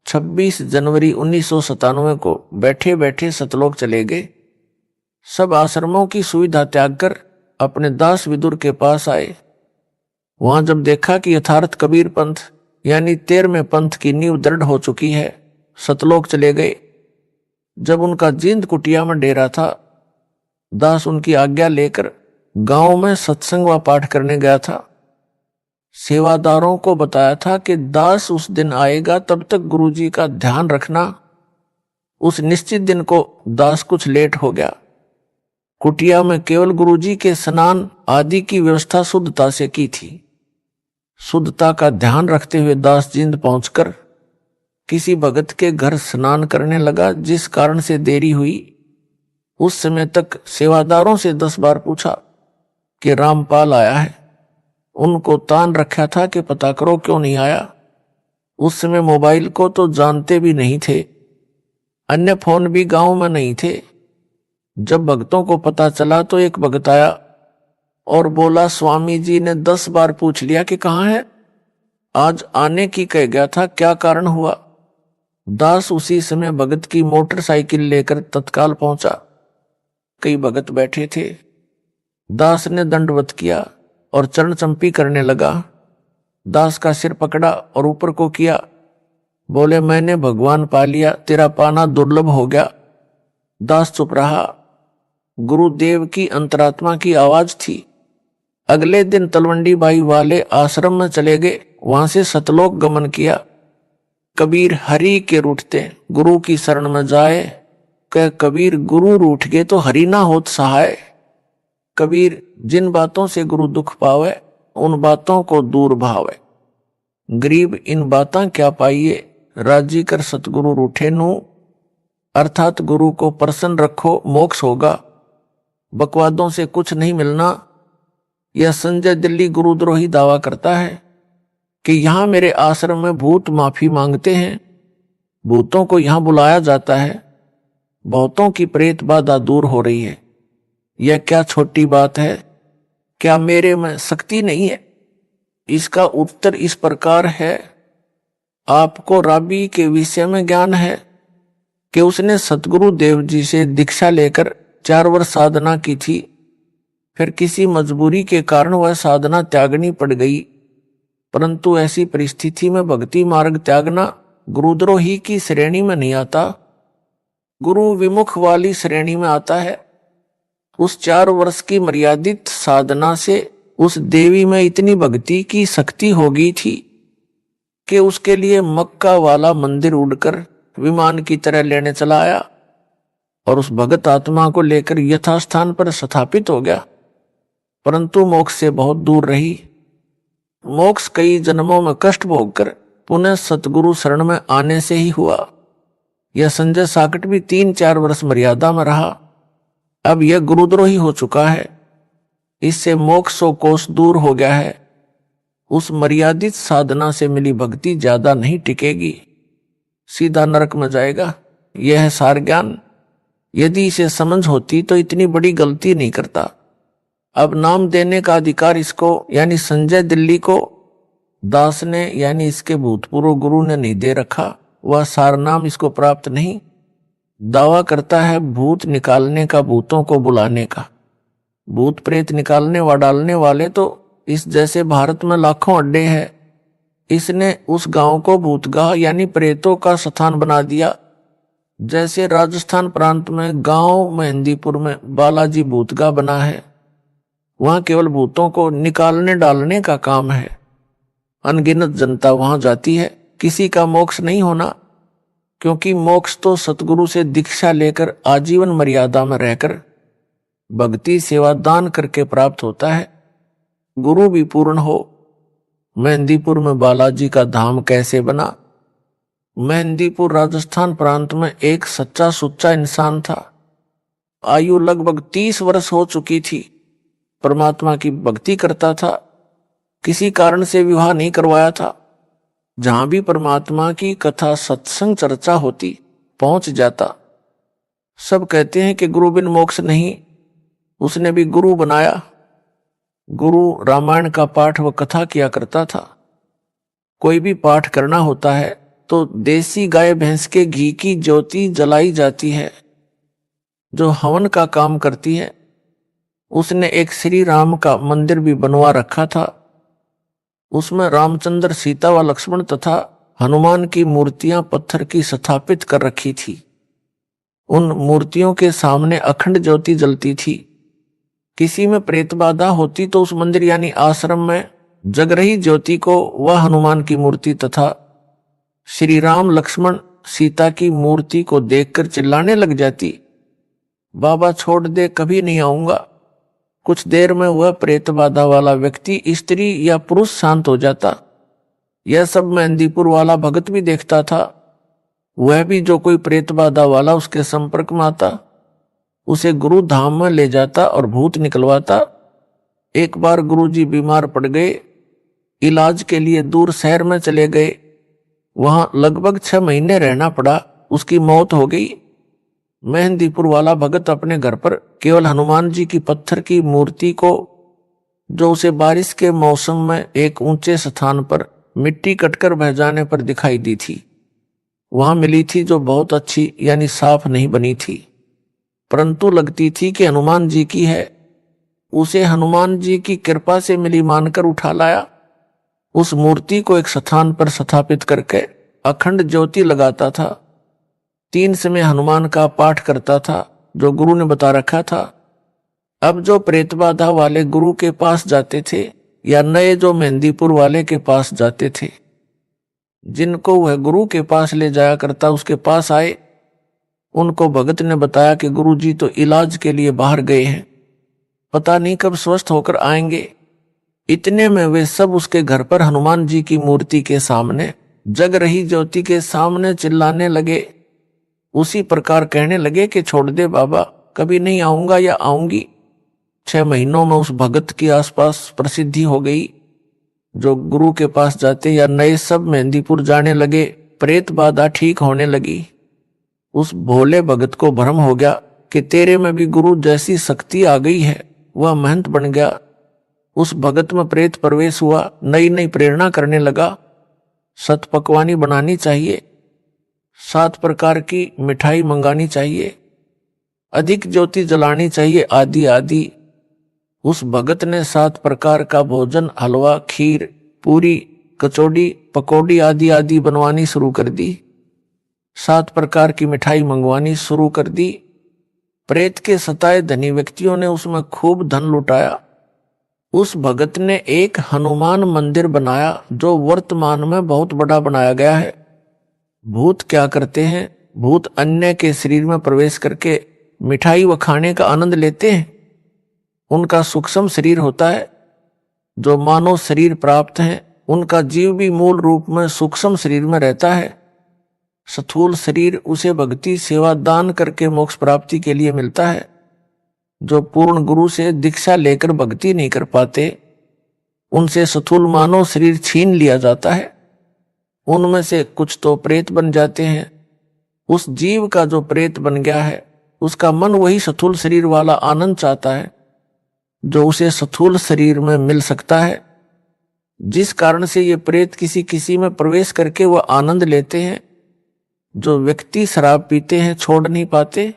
26 जनवरी 1997 को बैठे बैठे सतलोक चले गए। सब आश्रमों की सुविधा त्याग कर अपने दास विदुर के पास आए। वहां जब देखा कि यथार्थ कबीर पंथ यानी 13वें पंथ की नींव दृढ़ हो चुकी है, सतलोक चले गए। जब उनका जींद कुटिया में डेरा था, दास उनकी आज्ञा लेकर गांव में सत्संग व पाठ करने गया था। सेवादारों को बताया था कि दास उस दिन आएगा, तब तक गुरुजी का ध्यान रखना। उस निश्चित दिन को दास कुछ लेट हो गया। कुटिया में केवल गुरुजी के स्नान आदि की व्यवस्था शुद्धता से की थी। शुद्धता का ध्यान रखते हुए दास जींद पहुंचकर किसी भगत के घर स्नान करने लगा, जिस कारण से देरी हुई। उस समय तक सेवादारों से 10 बार पूछा कि रामपाल आया है। उनको तान रखा था कि पता करो क्यों नहीं आया। उस समय मोबाइल को तो जानते भी नहीं थे, अन्य फोन भी गांव में नहीं थे। जब भक्तों को पता चला तो एक भगत आया और बोला, स्वामी जी ने 10 बार पूछ लिया कि कहाँ है, आज आने की कह गया था, क्या कारण हुआ। दास उसी समय भगत की मोटरसाइकिल लेकर तत्काल पहुंचा। कई भगत बैठे थे। दास ने दंडवत किया और चरण चंपी करने लगा। दास का सिर पकड़ा और ऊपर को किया। बोले, मैंने भगवान पा लिया, तेरा पाना दुर्लभ हो गया। दास चुप रहा। गुरुदेव की अंतरात्मा की आवाज थी। अगले दिन तलवंडी बाई वाले आश्रम में चले गए, वहां से सतलोक गमन किया। कबीर हरि के रूठते गुरु की शरण में जाए, कह कबीर गुरु रूठ गए तो हरि ना होत सहाय। कबीर जिन बातों से गुरु दुख पावे, उन बातों को दूर भावे। गरीब इन बातां क्या पाइए, राजी कर सतगुरु रूठे नू। अर्थात गुरु को प्रसन्न रखो, मोक्ष होगा। बकवादों से कुछ नहीं मिलना। यह संजय दिल्ली गुरुद्रोही दावा करता है कि यहां मेरे आश्रम में भूत माफी मांगते हैं। भूतों को यहां बुलाया जाता है। बहुतों की प्रेत बाधा दूर हो रही है। यह क्या छोटी बात है? क्या मेरे में शक्ति नहीं है? इसका उत्तर इस प्रकार है। आपको राबी के विषय में ज्ञान है कि उसने सतगुरु देव जी से दीक्षा लेकर 4 वर्ष साधना की थी। फिर किसी मजबूरी के कारण वह साधना त्यागनी पड़ गई। परंतु ऐसी परिस्थिति में भक्ति मार्ग त्यागना गुरुद्रोही की श्रेणी में नहीं आता, गुरु विमुख वाली श्रेणी में आता है। उस 4 वर्ष की मर्यादित साधना से उस देवी में इतनी भक्ति की शक्ति हो गई थी कि उसके लिए मक्का वाला मंदिर उड़कर विमान की तरह लेने चला आया और उस भगत आत्मा को लेकर यथास्थान पर स्थापित हो गया। परंतु मोक्ष से बहुत दूर रही। मोक्ष कई जन्मों में कष्ट भोगकर पुनः सतगुरु शरण में आने से ही हुआ। यह संजय साकट भी 3-4 वर्ष मर्यादा में रहा। अब यह गुरुद्रोही हो चुका है। इससे मोक्ष कोष दूर हो गया है। उस मर्यादित साधना से मिली भक्ति ज्यादा नहीं टिकेगी, सीधा नरक में जाएगा। यह है सार ज्ञान। यदि इसे समझ होती तो इतनी बड़ी गलती नहीं करता। अब नाम देने का अधिकार इसको यानी संजय दिल्ली को दास ने यानी इसके भूतपूर्व गुरु ने नहीं दे रखा। वह सार नाम इसको प्राप्त नहीं। दावा करता है भूत निकालने का, भूतों को बुलाने का। भूत प्रेत निकालने व डालने वाले तो इस जैसे भारत में लाखों अड्डे हैं। इसने उस गांव को भूतगाह यानी प्रेतों का स्थान बना दिया। जैसे राजस्थान प्रांत में गांव मेहंदीपुर में बालाजी भूतगाह बना है, वहां केवल भूतों को निकालने डालने का काम है। अनगिनत जनता वहां जाती है। किसी का मोक्ष नहीं होना, क्योंकि मोक्ष तो सतगुरु से दीक्षा लेकर आजीवन मर्यादा में रहकर भक्ति सेवा दान करके प्राप्त होता है। गुरु भी पूर्ण हो। मेहंदीपुर में बालाजी का धाम कैसे बना? मेहंदीपुर राजस्थान प्रांत में एक सच्चा सुच्चा इंसान था। आयु लगभग 30 वर्ष हो चुकी थी। परमात्मा की भक्ति करता था। किसी कारण से विवाह नहीं करवाया था। जहां भी परमात्मा की कथा सत्संग चर्चा होती पहुंच जाता। सब कहते हैं कि गुरु बिन मोक्ष नहीं। उसने भी गुरु बनाया। गुरु रामायण का पाठ व कथा किया करता था। कोई भी पाठ करना होता है तो देसी गाय भैंस के घी की ज्योति जलाई जाती है जो हवन का काम करती है। उसने एक श्री राम का मंदिर भी बनवा रखा था। उसमें रामचंद्र, सीता व लक्ष्मण तथा हनुमान की मूर्तियां पत्थर की स्थापित कर रखी थी। उन मूर्तियों के सामने अखंड ज्योति जलती थी। किसी में प्रेत बाधा होती तो उस मंदिर यानी आश्रम में जग रही ज्योति को वह हनुमान की मूर्ति तथा श्री राम, लक्ष्मण, सीता की मूर्ति को देखकर चिल्लाने लग जाती, बाबा छोड़ दे, कभी नहीं आऊंगा। कुछ देर में वह प्रेत बाधा वाला व्यक्ति स्त्री या पुरुष शांत हो जाता। यह सब मेहंदीपुर वाला भगत भी देखता था। वह भी जो कोई प्रेत बाधा वाला उसके संपर्क में आता उसे गुरु धाम में ले जाता और भूत निकलवाता। एक बार गुरुजी बीमार पड़ गए, इलाज के लिए दूर शहर में चले गए। वहां लगभग 6 महीने रहना पड़ा। उसकी मौत हो गई। मेहंदीपुर वाला भगत अपने घर पर केवल हनुमान जी की पत्थर की मूर्ति को, जो उसे बारिश के मौसम में एक ऊंचे स्थान पर मिट्टी कटकर बह जाने पर दिखाई दी थी, वहां मिली थी, जो बहुत अच्छी यानी साफ नहीं बनी थी, परंतु लगती थी कि हनुमान जी की है। उसे हनुमान जी की कृपा से मिली मानकर उठा लाया। उस मूर्ति को एक स्थान पर स्थापित करके अखंड ज्योति लगाता था। 3 समय हनुमान का पाठ करता था जो गुरु ने बता रखा था। अब जो प्रेत बाधा वाले गुरु के पास जाते थे या नए जो मेहंदीपुर वाले के पास जाते थे, जिनको वह गुरु के पास ले जाया करता उसके पास आए, उनको भगत ने बताया कि गुरुजी तो इलाज के लिए बाहर गए हैं, पता नहीं कब स्वस्थ होकर आएंगे। इतने में वे सब उसके घर पर हनुमान जी की मूर्ति के सामने जग रही ज्योति के सामने चिल्लाने लगे। उसी प्रकार कहने लगे कि छोड़ दे बाबा, कभी नहीं आऊंगा या आऊंगी। 6 महीनों में उस भगत की आसपास प्रसिद्धि हो गई। जो गुरु के पास जाते या नए सब मेहंदीपुर जाने लगे, प्रेत बाधा ठीक होने लगी। उस भोले भगत को भ्रम हो गया कि तेरे में भी गुरु जैसी शक्ति आ गई है। वह महंत बन गया। उस भगत में प्रेत प्रवेश हुआ। नई नई प्रेरणा करने लगा। सतपकवानी बनानी चाहिए, 7 प्रकार की मिठाई मंगानी चाहिए, अधिक ज्योति जलानी चाहिए, आदि आदि। उस भगत ने 7 प्रकार का भोजन, हलवा, खीर, पूरी, कचौड़ी, पकौड़ी आदि आदि बनवानी शुरू कर दी। 7 प्रकार की मिठाई मंगवानी शुरू कर दी। प्रेत के सताए धनी व्यक्तियों ने उसमें खूब धन लुटाया। उस भगत ने एक हनुमान मंदिर बनाया जो वर्तमान में बहुत बड़ा बनाया गया है। भूत क्या करते हैं? भूत अन्य के शरीर में प्रवेश करके मिठाई व खाने का आनंद लेते हैं। उनका सूक्ष्म शरीर होता है। जो मानव शरीर प्राप्त है उनका जीव भी मूल रूप में सूक्ष्म शरीर में रहता है। स्थूल शरीर उसे भक्ति, सेवा, दान करके मोक्ष प्राप्ति के लिए मिलता है। जो पूर्ण गुरु से दीक्षा लेकर भक्ति नहीं कर पाते, उनसे स्थूल मानव शरीर छीन लिया जाता है। उनमें से कुछ तो प्रेत बन जाते हैं। उस जीव का जो प्रेत बन गया है उसका मन वही स्थूल शरीर वाला आनंद चाहता है जो उसे स्थूल शरीर में मिल सकता है। जिस कारण से ये प्रेत किसी किसी में प्रवेश करके वह आनंद लेते हैं। जो व्यक्ति शराब पीते हैं, छोड़ नहीं पाते,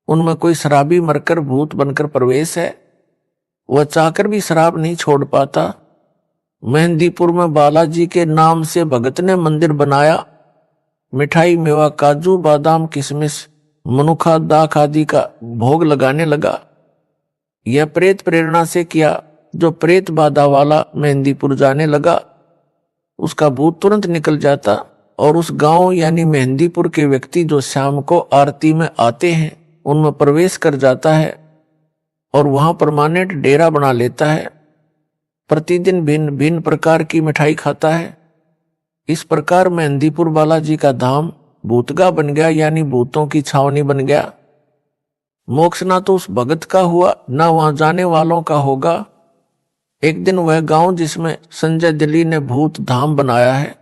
उनमें कोई शराबी मरकर भूत बनकर प्रवेश है। वह चाहकर भी शराब नहीं छोड़ पाता। मेहंदीपुर में बालाजी के नाम से भगत ने मंदिर बनाया। मिठाई, मेवा, काजू, बादाम, किशमिश, मनुखा, दाख आदि का भोग लगाने लगा। यह प्रेत प्रेरणा से किया। जो प्रेत बाधा वाला मेहंदीपुर जाने लगा उसका भूत तुरंत निकल जाता और उस गांव यानी मेहंदीपुर के व्यक्ति जो शाम को आरती में आते हैं उनमें प्रवेश कर जाता है और वहां परमानेंट डेरा बना लेता है। प्रतिदिन भिन्न भिन्न प्रकार की मिठाई खाता है। इस प्रकार मेहंदीपुर बालाजी का धाम भूतगा बन गया, यानी भूतों की छावनी बन गया। मोक्ष ना तो उस भगत का हुआ, ना वहां जाने वालों का होगा। एक दिन वह गांव जिसमें संजय दिल्ली ने भूत धाम बनाया है,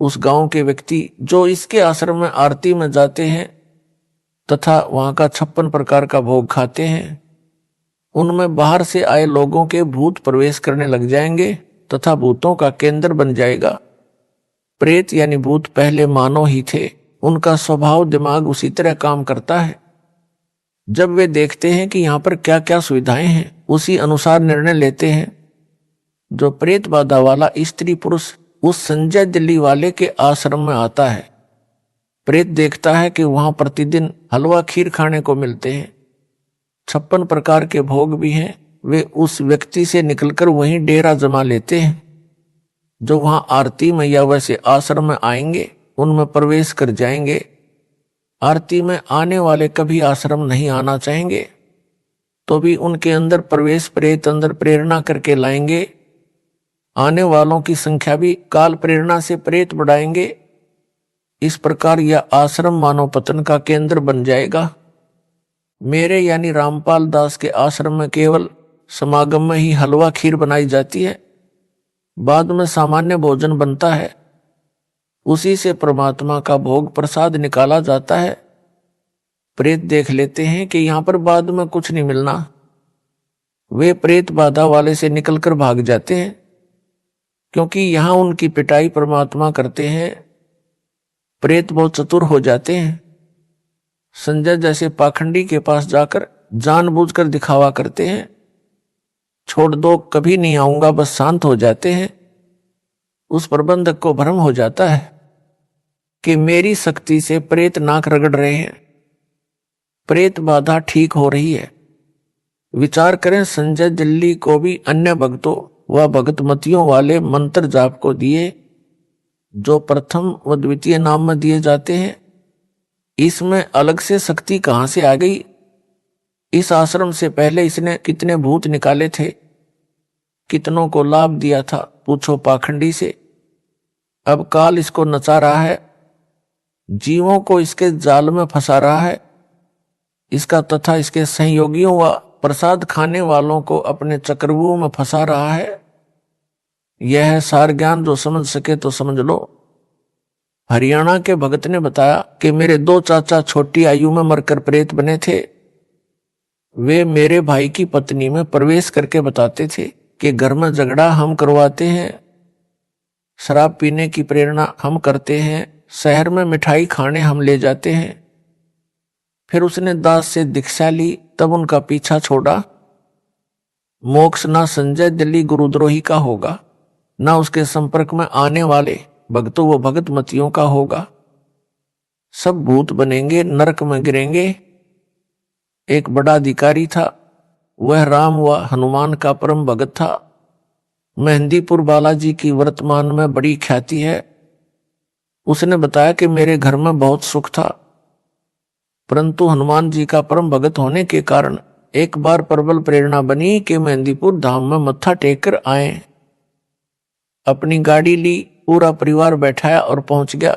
उस गांव के व्यक्ति जो इसके आश्रम में आरती में जाते हैं तथा वहां का 56 प्रकार का भोग खाते हैं, उनमें बाहर से आए लोगों के भूत प्रवेश करने लग जाएंगे तथा भूतों का केंद्र बन जाएगा। प्रेत यानी भूत पहले मानव ही थे, उनका स्वभाव दिमाग उसी तरह काम करता है। जब वे देखते हैं कि यहाँ पर क्या क्या सुविधाएं हैं, उसी अनुसार निर्णय लेते हैं। जो प्रेत बाधा वाला स्त्री पुरुष उस संजय दिल्ली वाले के आश्रम में आता है, प्रेत देखता है कि वहां प्रतिदिन हलवा खीर खाने को मिलते हैं, 56 प्रकार के भोग भी हैं। वे उस व्यक्ति से निकलकर वहीं डेरा जमा लेते हैं। जो वहां आरती में या वैसे आश्रम में आएंगे, उनमें प्रवेश कर जाएंगे। आरती में आने वाले कभी आश्रम नहीं आना चाहेंगे तो भी उनके अंदर प्रवेश प्रेत अंदर प्रेरणा करके लाएंगे। आने वालों की संख्या भी काल प्रेरणा से प्रेत बढ़ाएंगे। इस प्रकार यह आश्रम मानव पतन का केंद्र बन जाएगा। मेरे यानी रामपाल दास के आश्रम में केवल समागम में ही हलवा खीर बनाई जाती है, बाद में सामान्य भोजन बनता है, उसी से परमात्मा का भोग प्रसाद निकाला जाता है। प्रेत देख लेते हैं कि यहां पर बाद में कुछ नहीं मिलना, वे प्रेत बाधा वाले से निकलकर भाग जाते हैं, क्योंकि यहां उनकी पिटाई परमात्मा करते हैं। प्रेत बहुत चतुर हो जाते हैं। संजय जैसे पाखंडी के पास जाकर जानबूझकर दिखावा करते हैं, छोड़ दो कभी नहीं आऊंगा, बस शांत हो जाते हैं। उस प्रबंधक को भ्रम हो जाता है कि मेरी शक्ति से प्रेत नाक रगड़ रहे हैं, प्रेत बाधा ठीक हो रही है। विचार करें, संजय दिल्ली को भी अन्य भक्तों व भगतमतियों वाले मंत्र जाप को दिए, जो प्रथम व द्वितीय नाम में दिए जाते हैं। इसमें अलग से शक्ति कहां से आ गई? इस आश्रम से पहले इसने कितने भूत निकाले थे, कितनों को लाभ दिया था, पूछो पाखंडी से। अब काल इसको नचा रहा है, जीवों को इसके जाल में फंसा रहा है। इसका तथा इसके सहयोगियों व प्रसाद खाने वालों को अपने चक्रव्यूह में फंसा रहा है। यह है सार ज्ञान, जो समझ सके तो समझ लो। हरियाणा के भगत ने बताया कि मेरे 2 चाचा छोटी आयु में मरकर प्रेत बने थे। वे मेरे भाई की पत्नी में प्रवेश करके बताते थे कि घर में झगड़ा हम करवाते हैं, शराब पीने की प्रेरणा हम करते हैं, शहर में मिठाई खाने हम ले जाते हैं। फिर उसने दास से दीक्षा ली, तब उनका पीछा छोड़ा। मोक्ष ना संजय दिल्ली गुरुद्रोही का होगा, ना उसके संपर्क में आने वाले भक्तों व भगतमतियों का होगा। सब भूत बनेंगे, नरक में गिरेंगे। एक बड़ा अधिकारी था, वह राम व हनुमान का परम भगत था। मेहंदीपुर बालाजी की वर्तमान में बड़ी ख्याति है। उसने बताया कि मेरे घर में बहुत सुख था, परंतु हनुमान जी का परम भगत होने के कारण एक बार प्रबल प्रेरणा बनी कि मेहंदीपुर धाम में मत्था टेक कर आए। अपनी गाड़ी ली, पूरा परिवार बैठाया और पहुंच गया।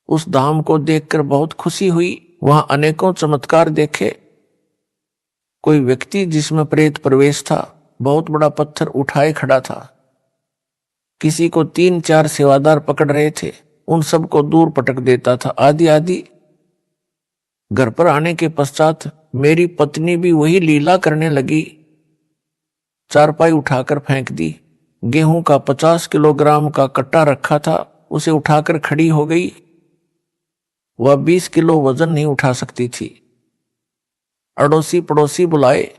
उस धाम को देखकर बहुत खुशी हुई। वहां अनेकों चमत्कार देखे। कोई व्यक्ति जिसमें प्रेत प्रवेश था, बहुत बड़ा पत्थर उठाए खड़ा था। किसी को 3-4 सेवादार पकड़ रहे थे, उन सबको दूर पटक देता था, आदि आदि। घर पर आने के पश्चात मेरी पत्नी भी वही लीला करने लगी। चारपाई उठाकर फेंक दी। गेहूं का 50 किलोग्राम का कट्टा रखा था, उसे उठाकर खड़ी हो गई। वह 20 किलो वजन नहीं उठा सकती थी। अड़ोसी पड़ोसी बुलाए।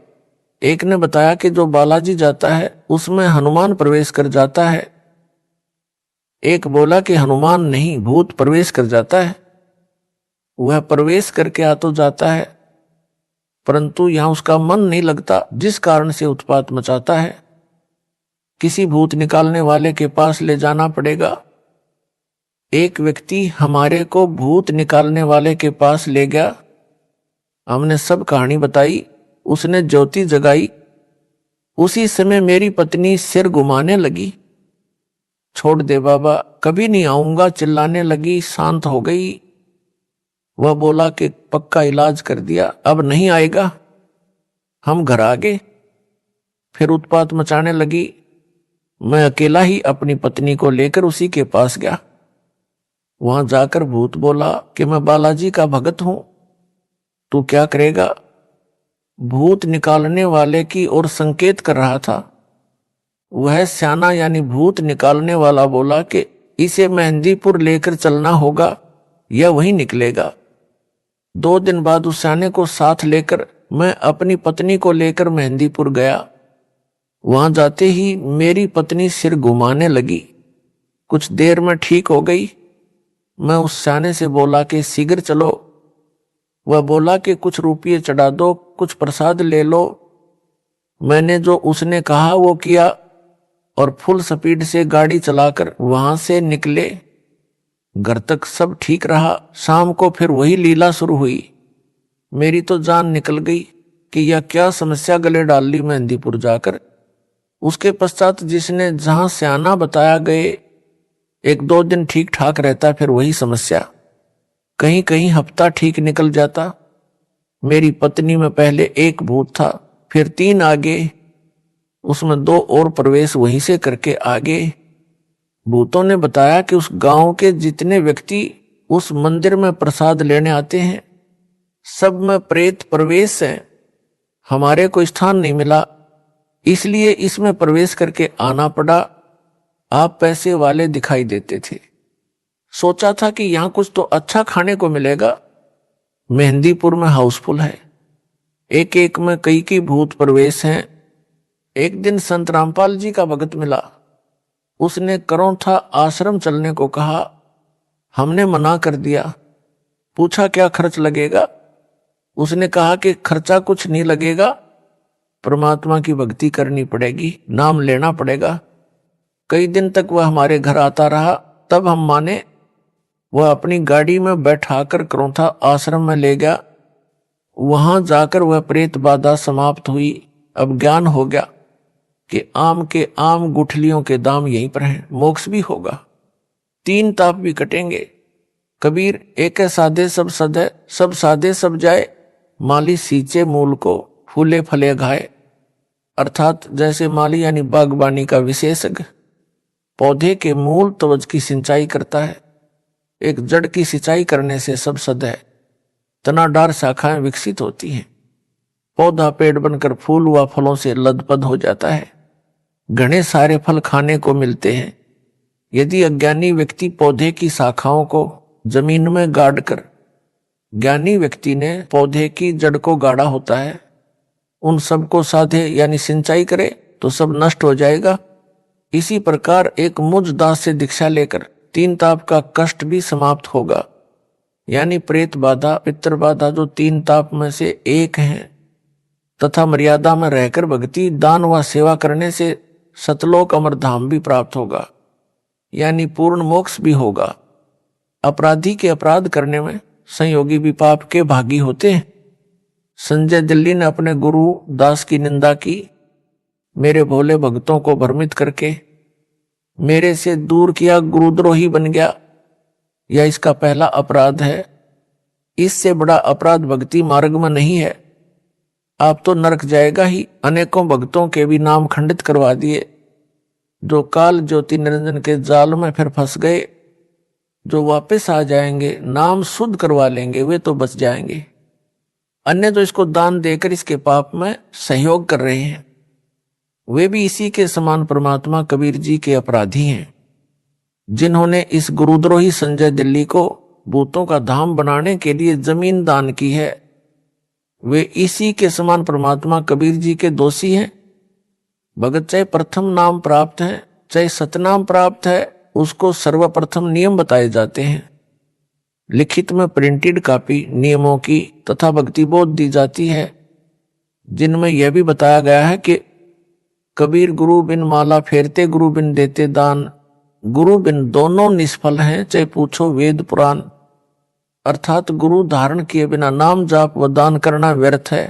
एक ने बताया कि जो बालाजी जाता है उसमें हनुमान प्रवेश कर जाता है। एक बोला कि हनुमान नहीं, भूत प्रवेश कर जाता है। वह प्रवेश करके आ तो जाता है, परंतु यहां उसका मन नहीं लगता, जिस कारण से उत्पात मचाता है। किसी भूत निकालने वाले के पास ले जाना पड़ेगा। एक व्यक्ति हमारे को भूत निकालने वाले के पास ले गया। हमने सब कहानी बताई, उसने ज्योति जगाई। उसी समय मेरी पत्नी सिर घुमाने लगी। छोड़ दे बाबा, कभी नहीं आऊंगा, चिल्लाने लगी। शांत हो गई। वह बोला कि पक्का इलाज कर दिया, अब नहीं आएगा। हम घर आ गए। फिर उत्पात मचाने लगी। मैं अकेला ही अपनी पत्नी को लेकर उसी के पास गया। वहां जाकर भूत बोला कि मैं बालाजी का भगत हूं, तू क्या करेगा? भूत निकालने वाले की ओर संकेत कर रहा था। वह स्याना यानी भूत निकालने वाला बोला कि इसे मेहंदीपुर लेकर चलना होगा या वहीं निकलेगा। 2 दिन बाद उस स्याने को साथ लेकर मैं अपनी पत्नी को लेकर मेहंदीपुर गया। वहां जाते ही मेरी पत्नी सिर घुमाने लगी। कुछ देर में ठीक हो गई। मैं उस स्याने से बोला कि शीघ्र चलो। वह बोला कि कुछ रुपये चढ़ा दो, कुछ प्रसाद ले लो। मैंने जो उसने कहा वो किया और फुल स्पीड से गाड़ी चलाकर वहां से निकले। घर तक सब ठीक रहा। शाम को फिर वही लीला शुरू हुई। मेरी तो जान निकल गई कि यह क्या समस्या गले डाल ली मेहंदीपुर जाकर। उसके पश्चात जिसने जहां स्याना बताया गए 1-2 दिन ठीक ठाक रहता, फिर वही समस्या। कहीं कहीं हफ्ता ठीक निकल जाता। मेरी पत्नी में पहले 1 भूत था, फिर 3 आगे, उसमें 2 और प्रवेश वहीं से करके आगे। भूतों ने बताया कि उस गांव के जितने व्यक्ति उस मंदिर में प्रसाद लेने आते हैं सब में प्रेत प्रवेश है। हमारे को स्थान नहीं मिला, इसलिए इसमें प्रवेश करके आना पड़ा। आप पैसे वाले दिखाई देते थे। सोचा था कि यहां कुछ तो अच्छा खाने को मिलेगा। मेहंदीपुर में हाउसफुल है, एक एक में कई भूत प्रवेश हैं। एक दिन संत रामपाल जी का भगत मिला। उसने करौंथा आश्रम चलने को कहा। हमने मना कर दिया। पूछा क्या खर्च लगेगा। उसने कहा कि खर्चा कुछ नहीं लगेगा, परमात्मा की भक्ति करनी पड़ेगी, नाम लेना पड़ेगा। कई दिन तक वह हमारे घर आता रहा, तब हम माने। वह अपनी गाड़ी में बैठाकर करौंथा आश्रम में ले गया। वहां जाकर वह प्रेत बाधा समाप्त हुई। अब ज्ञान हो गया कि आम के आम गुठलियों के दाम यहीं पर हैं। मोक्ष भी होगा, 3 ताप भी कटेंगे। कबीर एक साधे सब सदे, सब साधे सब जाए, माली सींचे मूल को, फूले फले घाए। अर्थात जैसे माली यानी बागबानी का विशेषज्ञ पौधे के मूल त्वच की सिंचाई करता है, एक जड़ की सिंचाई करने से सब सद है, तना डार शाखाएं विकसित होती हैं, पौधा पेड़ बनकर फूल व फलों से लदपद हो जाता है, घने सारे फल खाने को मिलते हैं। यदि अज्ञानी व्यक्ति पौधे की शाखाओं को जमीन में गाड़ कर, ज्ञानी व्यक्ति ने पौधे की जड़ को गाड़ा होता है, उन सबको साधे यानी सिंचाई करे तो सब नष्ट हो जाएगा। इसी प्रकार एक मुझ दास से दीक्षा लेकर 3 ताप का कष्ट भी समाप्त होगा। यानी प्रेत बाधा, पितृ बाधा जो 3 ताप में से एक हैं, तथा मर्यादा में रहकर भक्ति, दान व सेवा करने से सतलोक अमर धाम भी प्राप्त होगा, यानी पूर्ण मोक्ष भी होगा। अपराधी के अपराध करने में संयोगी भी पाप के भागी होते हैं। संजय दिल्ली ने अपने गुरु दास की निंदा की, मेरे भोले भक्तों को भ्रमित करके मेरे से दूर किया, गुरुद्रोही बन गया। यह इसका पहला अपराध है। इससे बड़ा अपराध भक्ति मार्ग में नहीं है। आप तो नरक जाएगा ही। अनेकों भक्तों के भी नाम खंडित करवा दिए, जो काल ज्योति निरंजन के जाल में फिर फंस गए। जो वापस आ जाएंगे, नाम शुद्ध करवा लेंगे, वे तो बच जाएंगे। अन्य जो इसको दान देकर इसके पाप में सहयोग कर रहे हैं, वे भी इसी के समान परमात्मा कबीर जी के अपराधी हैं। जिन्होंने इस गुरुद्रोही संजय दिल्ली को भूतों का धाम बनाने के लिए जमीन दान की है, वे इसी के समान परमात्मा कबीर जी के दोषी हैं। भगत चाहे प्रथम नाम प्राप्त है, चाहे सतनाम प्राप्त है, उसको सर्वप्रथम नियम बताए जाते हैं। लिखित में प्रिंटेड कॉपी नियमों की तथा भक्ति बोध दी जाती है, जिनमें यह भी बताया गया है कि कबीर गुरु बिन माला फेरते, गुरु बिन देते दान, गुरु बिन दोनों निष्फल हैं, चाहे पूछो वेद पुराण। अर्थात गुरु धारण किए बिना नाम जाप व दान करना व्यर्थ है।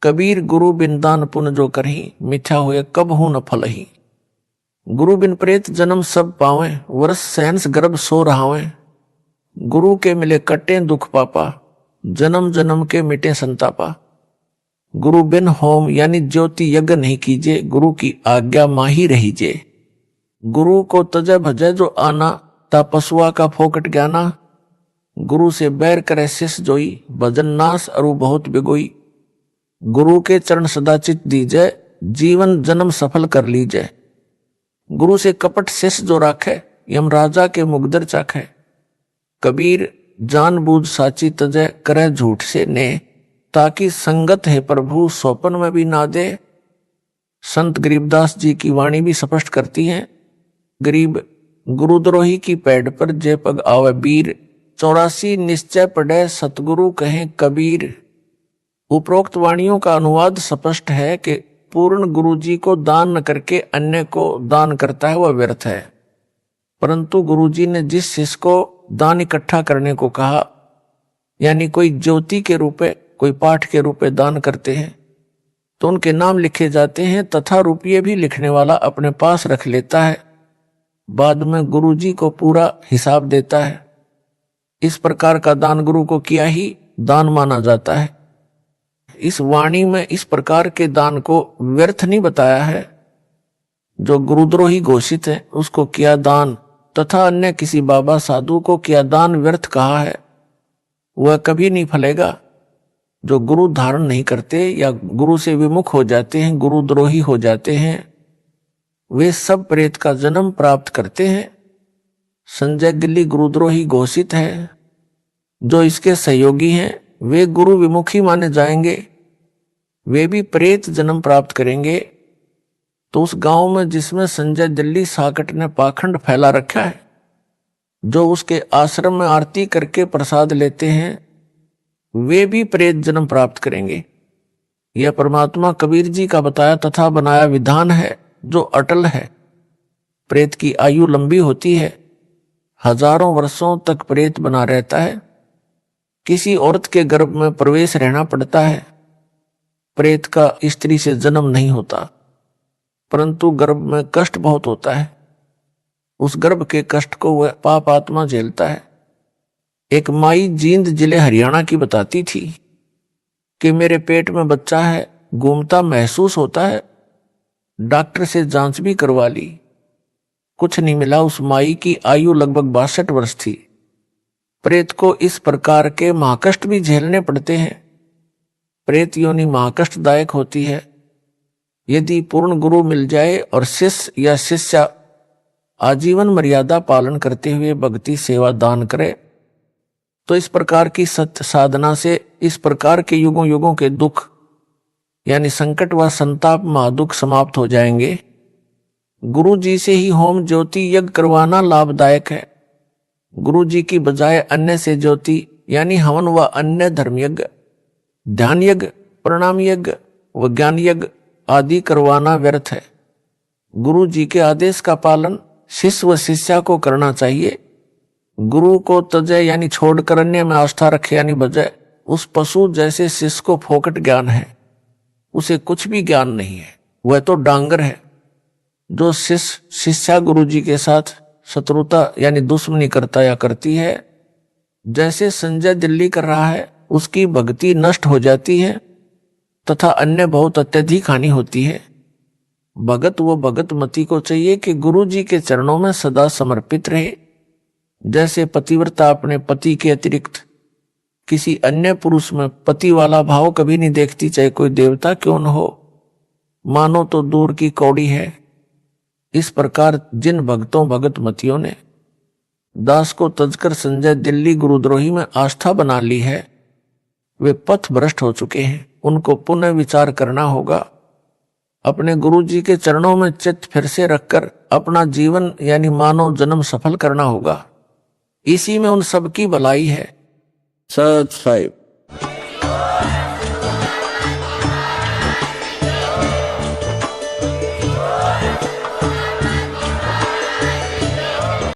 कबीर गुरु बिन दान पुण्य जो करही, मिथ्या हुए कब हूं न फल ही। गुरु बिन प्रेत जन्म सब पावे, वर्ष सहंस गर्भ सो रहावे। गुरु के मिले कटे दुख पापा, जन्म जन्म के मिटे संतापा। गुरु बिन होम यानी ज्योति यज्ञ नहीं कीजे, गुरु की आज्ञा माही रहीजे। गुरु को तजय भजय जो आना, ता पशुआ का फोकट ज्ञाना। गुरु से बैर करे शिष जोई, भजन नाश अरु बहुत बिगोई। गुरु के चरण सदा चित दीजय, जीवन जन्म सफल कर लीजय। गुरु से कपट शिष जो राखे, यमराजा के मुगदर चक है। कबीर जानबूझ साची तजय करे झूठ से ने, ताकि संगत है प्रभु सोपन में भी ना दे। संत गरीबदास जी की वाणी भी स्पष्ट करती है, गरीब गुरुद्रोही की पैड पर जय पग आवे वीर, 84 निश्चय पढ़े सतगुरु कहें कबीर। उपरोक्त वाणियों का अनुवाद स्पष्ट है कि पूर्ण गुरु जी को दान न करके अन्य को दान करता है वह व्यर्थ है। परंतु गुरु जी ने जिस शिष्य को दान इकट्ठा करने को कहा, यानी कोई ज्योति के रूप में, कोई पाठ के रूप में दान करते हैं, तो उनके नाम लिखे जाते हैं तथा रुपये भी लिखने वाला अपने पास रख लेता है, बाद में गुरु जी को पूरा हिसाब देता है। इस प्रकार का दान गुरु को किया ही दान माना जाता है। इस वाणी में इस प्रकार के दान को व्यर्थ नहीं बताया है। जो गुरुद्रोही घोषित है उसको किया दान तथा अन्य किसी बाबा साधु को किया दान व्यर्थ कहा है, वह कभी नहीं फलेगा। जो गुरु धारण नहीं करते या गुरु से विमुख हो जाते हैं, गुरुद्रोही हो जाते हैं, वे सब प्रेत का जन्म प्राप्त करते हैं। संजय गिल्ली गुरुद्रोही घोषित है। जो इसके सहयोगी हैं वे गुरु विमुखी माने जाएंगे, वे भी प्रेत जन्म प्राप्त करेंगे। तो उस गांव में जिसमें संजय दिल्ली साकट ने पाखंड फैला रखा है, जो उसके आश्रम में आरती करके प्रसाद लेते हैं, वे भी प्रेत जन्म प्राप्त करेंगे। यह परमात्मा कबीर जी का बताया तथा बनाया विधान है जो अटल है। प्रेत की आयु लंबी होती है, हजारों वर्षों तक प्रेत बना रहता है। किसी औरत के गर्भ में प्रवेश रहना पड़ता है। प्रेत का स्त्री से जन्म नहीं होता, परंतु गर्भ में कष्ट बहुत होता है। उस गर्भ के कष्ट को वह पाप आत्मा झेलता है। एक माई जींद जिले हरियाणा की बताती थी कि मेरे पेट में बच्चा है, घूमता महसूस होता है, डॉक्टर से जांच भी करवा ली, कुछ नहीं मिला। उस माई की आयु लगभग 62 वर्ष थी। प्रेत को इस प्रकार के महाकष्ट भी झेलने पड़ते हैं। प्रेत योनि महाकष्टदायक होती है। यदि पूर्ण गुरु मिल जाए और शिष्य या शिष्या आजीवन मर्यादा पालन करते हुए भक्ति सेवा दान करे, तो इस प्रकार की सत्य साधना से इस प्रकार के युगों युगों के दुख यानी संकट व संताप महादुख समाप्त हो जाएंगे। गुरु जी से ही होम ज्योति यज्ञ करवाना लाभदायक है। गुरु जी की बजाय अन्य से ज्योति यानी हवन व अन्य धर्म यज्ञ, ध्यान यज्ञ, प्रणाम यज्ञ व ज्ञान यज्ञ आदि करवाना व्यर्थ है। गुरु जी के आदेश का पालन शिष्य व शिष्या को करना चाहिए। गुरु को तजय यानी छोड़कर अन्य में आस्था रखे यानी बजाय उस पशु जैसे शिष्य को फोकट ज्ञान है, उसे कुछ भी ज्ञान नहीं है, वह तो डांगर है। जो शिष्य शिष्या गुरु जी के साथ शत्रुता यानी दुश्मनी करता या करती है, जैसे संजय दिल्ली कर रहा है, उसकी भक्ति नष्ट हो जाती है तथा अन्य बहुत अत्यधिक हानि होती है। भगत व भगत मती को चाहिए कि गुरु जी के चरणों में सदा समर्पित रहे। जैसे पतिव्रता अपने पति के अतिरिक्त किसी अन्य पुरुष में पति वाला भाव कभी नहीं देखती, चाहे कोई देवता क्यों न हो, मानो तो दूर की कौड़ी है। इस प्रकार जिन भक्तों भगत मतियों ने दास को तजकर संजय दिल्ली गुरुद्रोही में आस्था बना ली है, वे पथ भ्रष्ट हो चुके हैं। उनको पुनः विचार करना होगा। अपने गुरु जी के चरणों में चित्त फिर से रखकर अपना जीवन यानी मानव जन्म सफल करना होगा। इसी में उन सब की भलाई है। सत साहिब।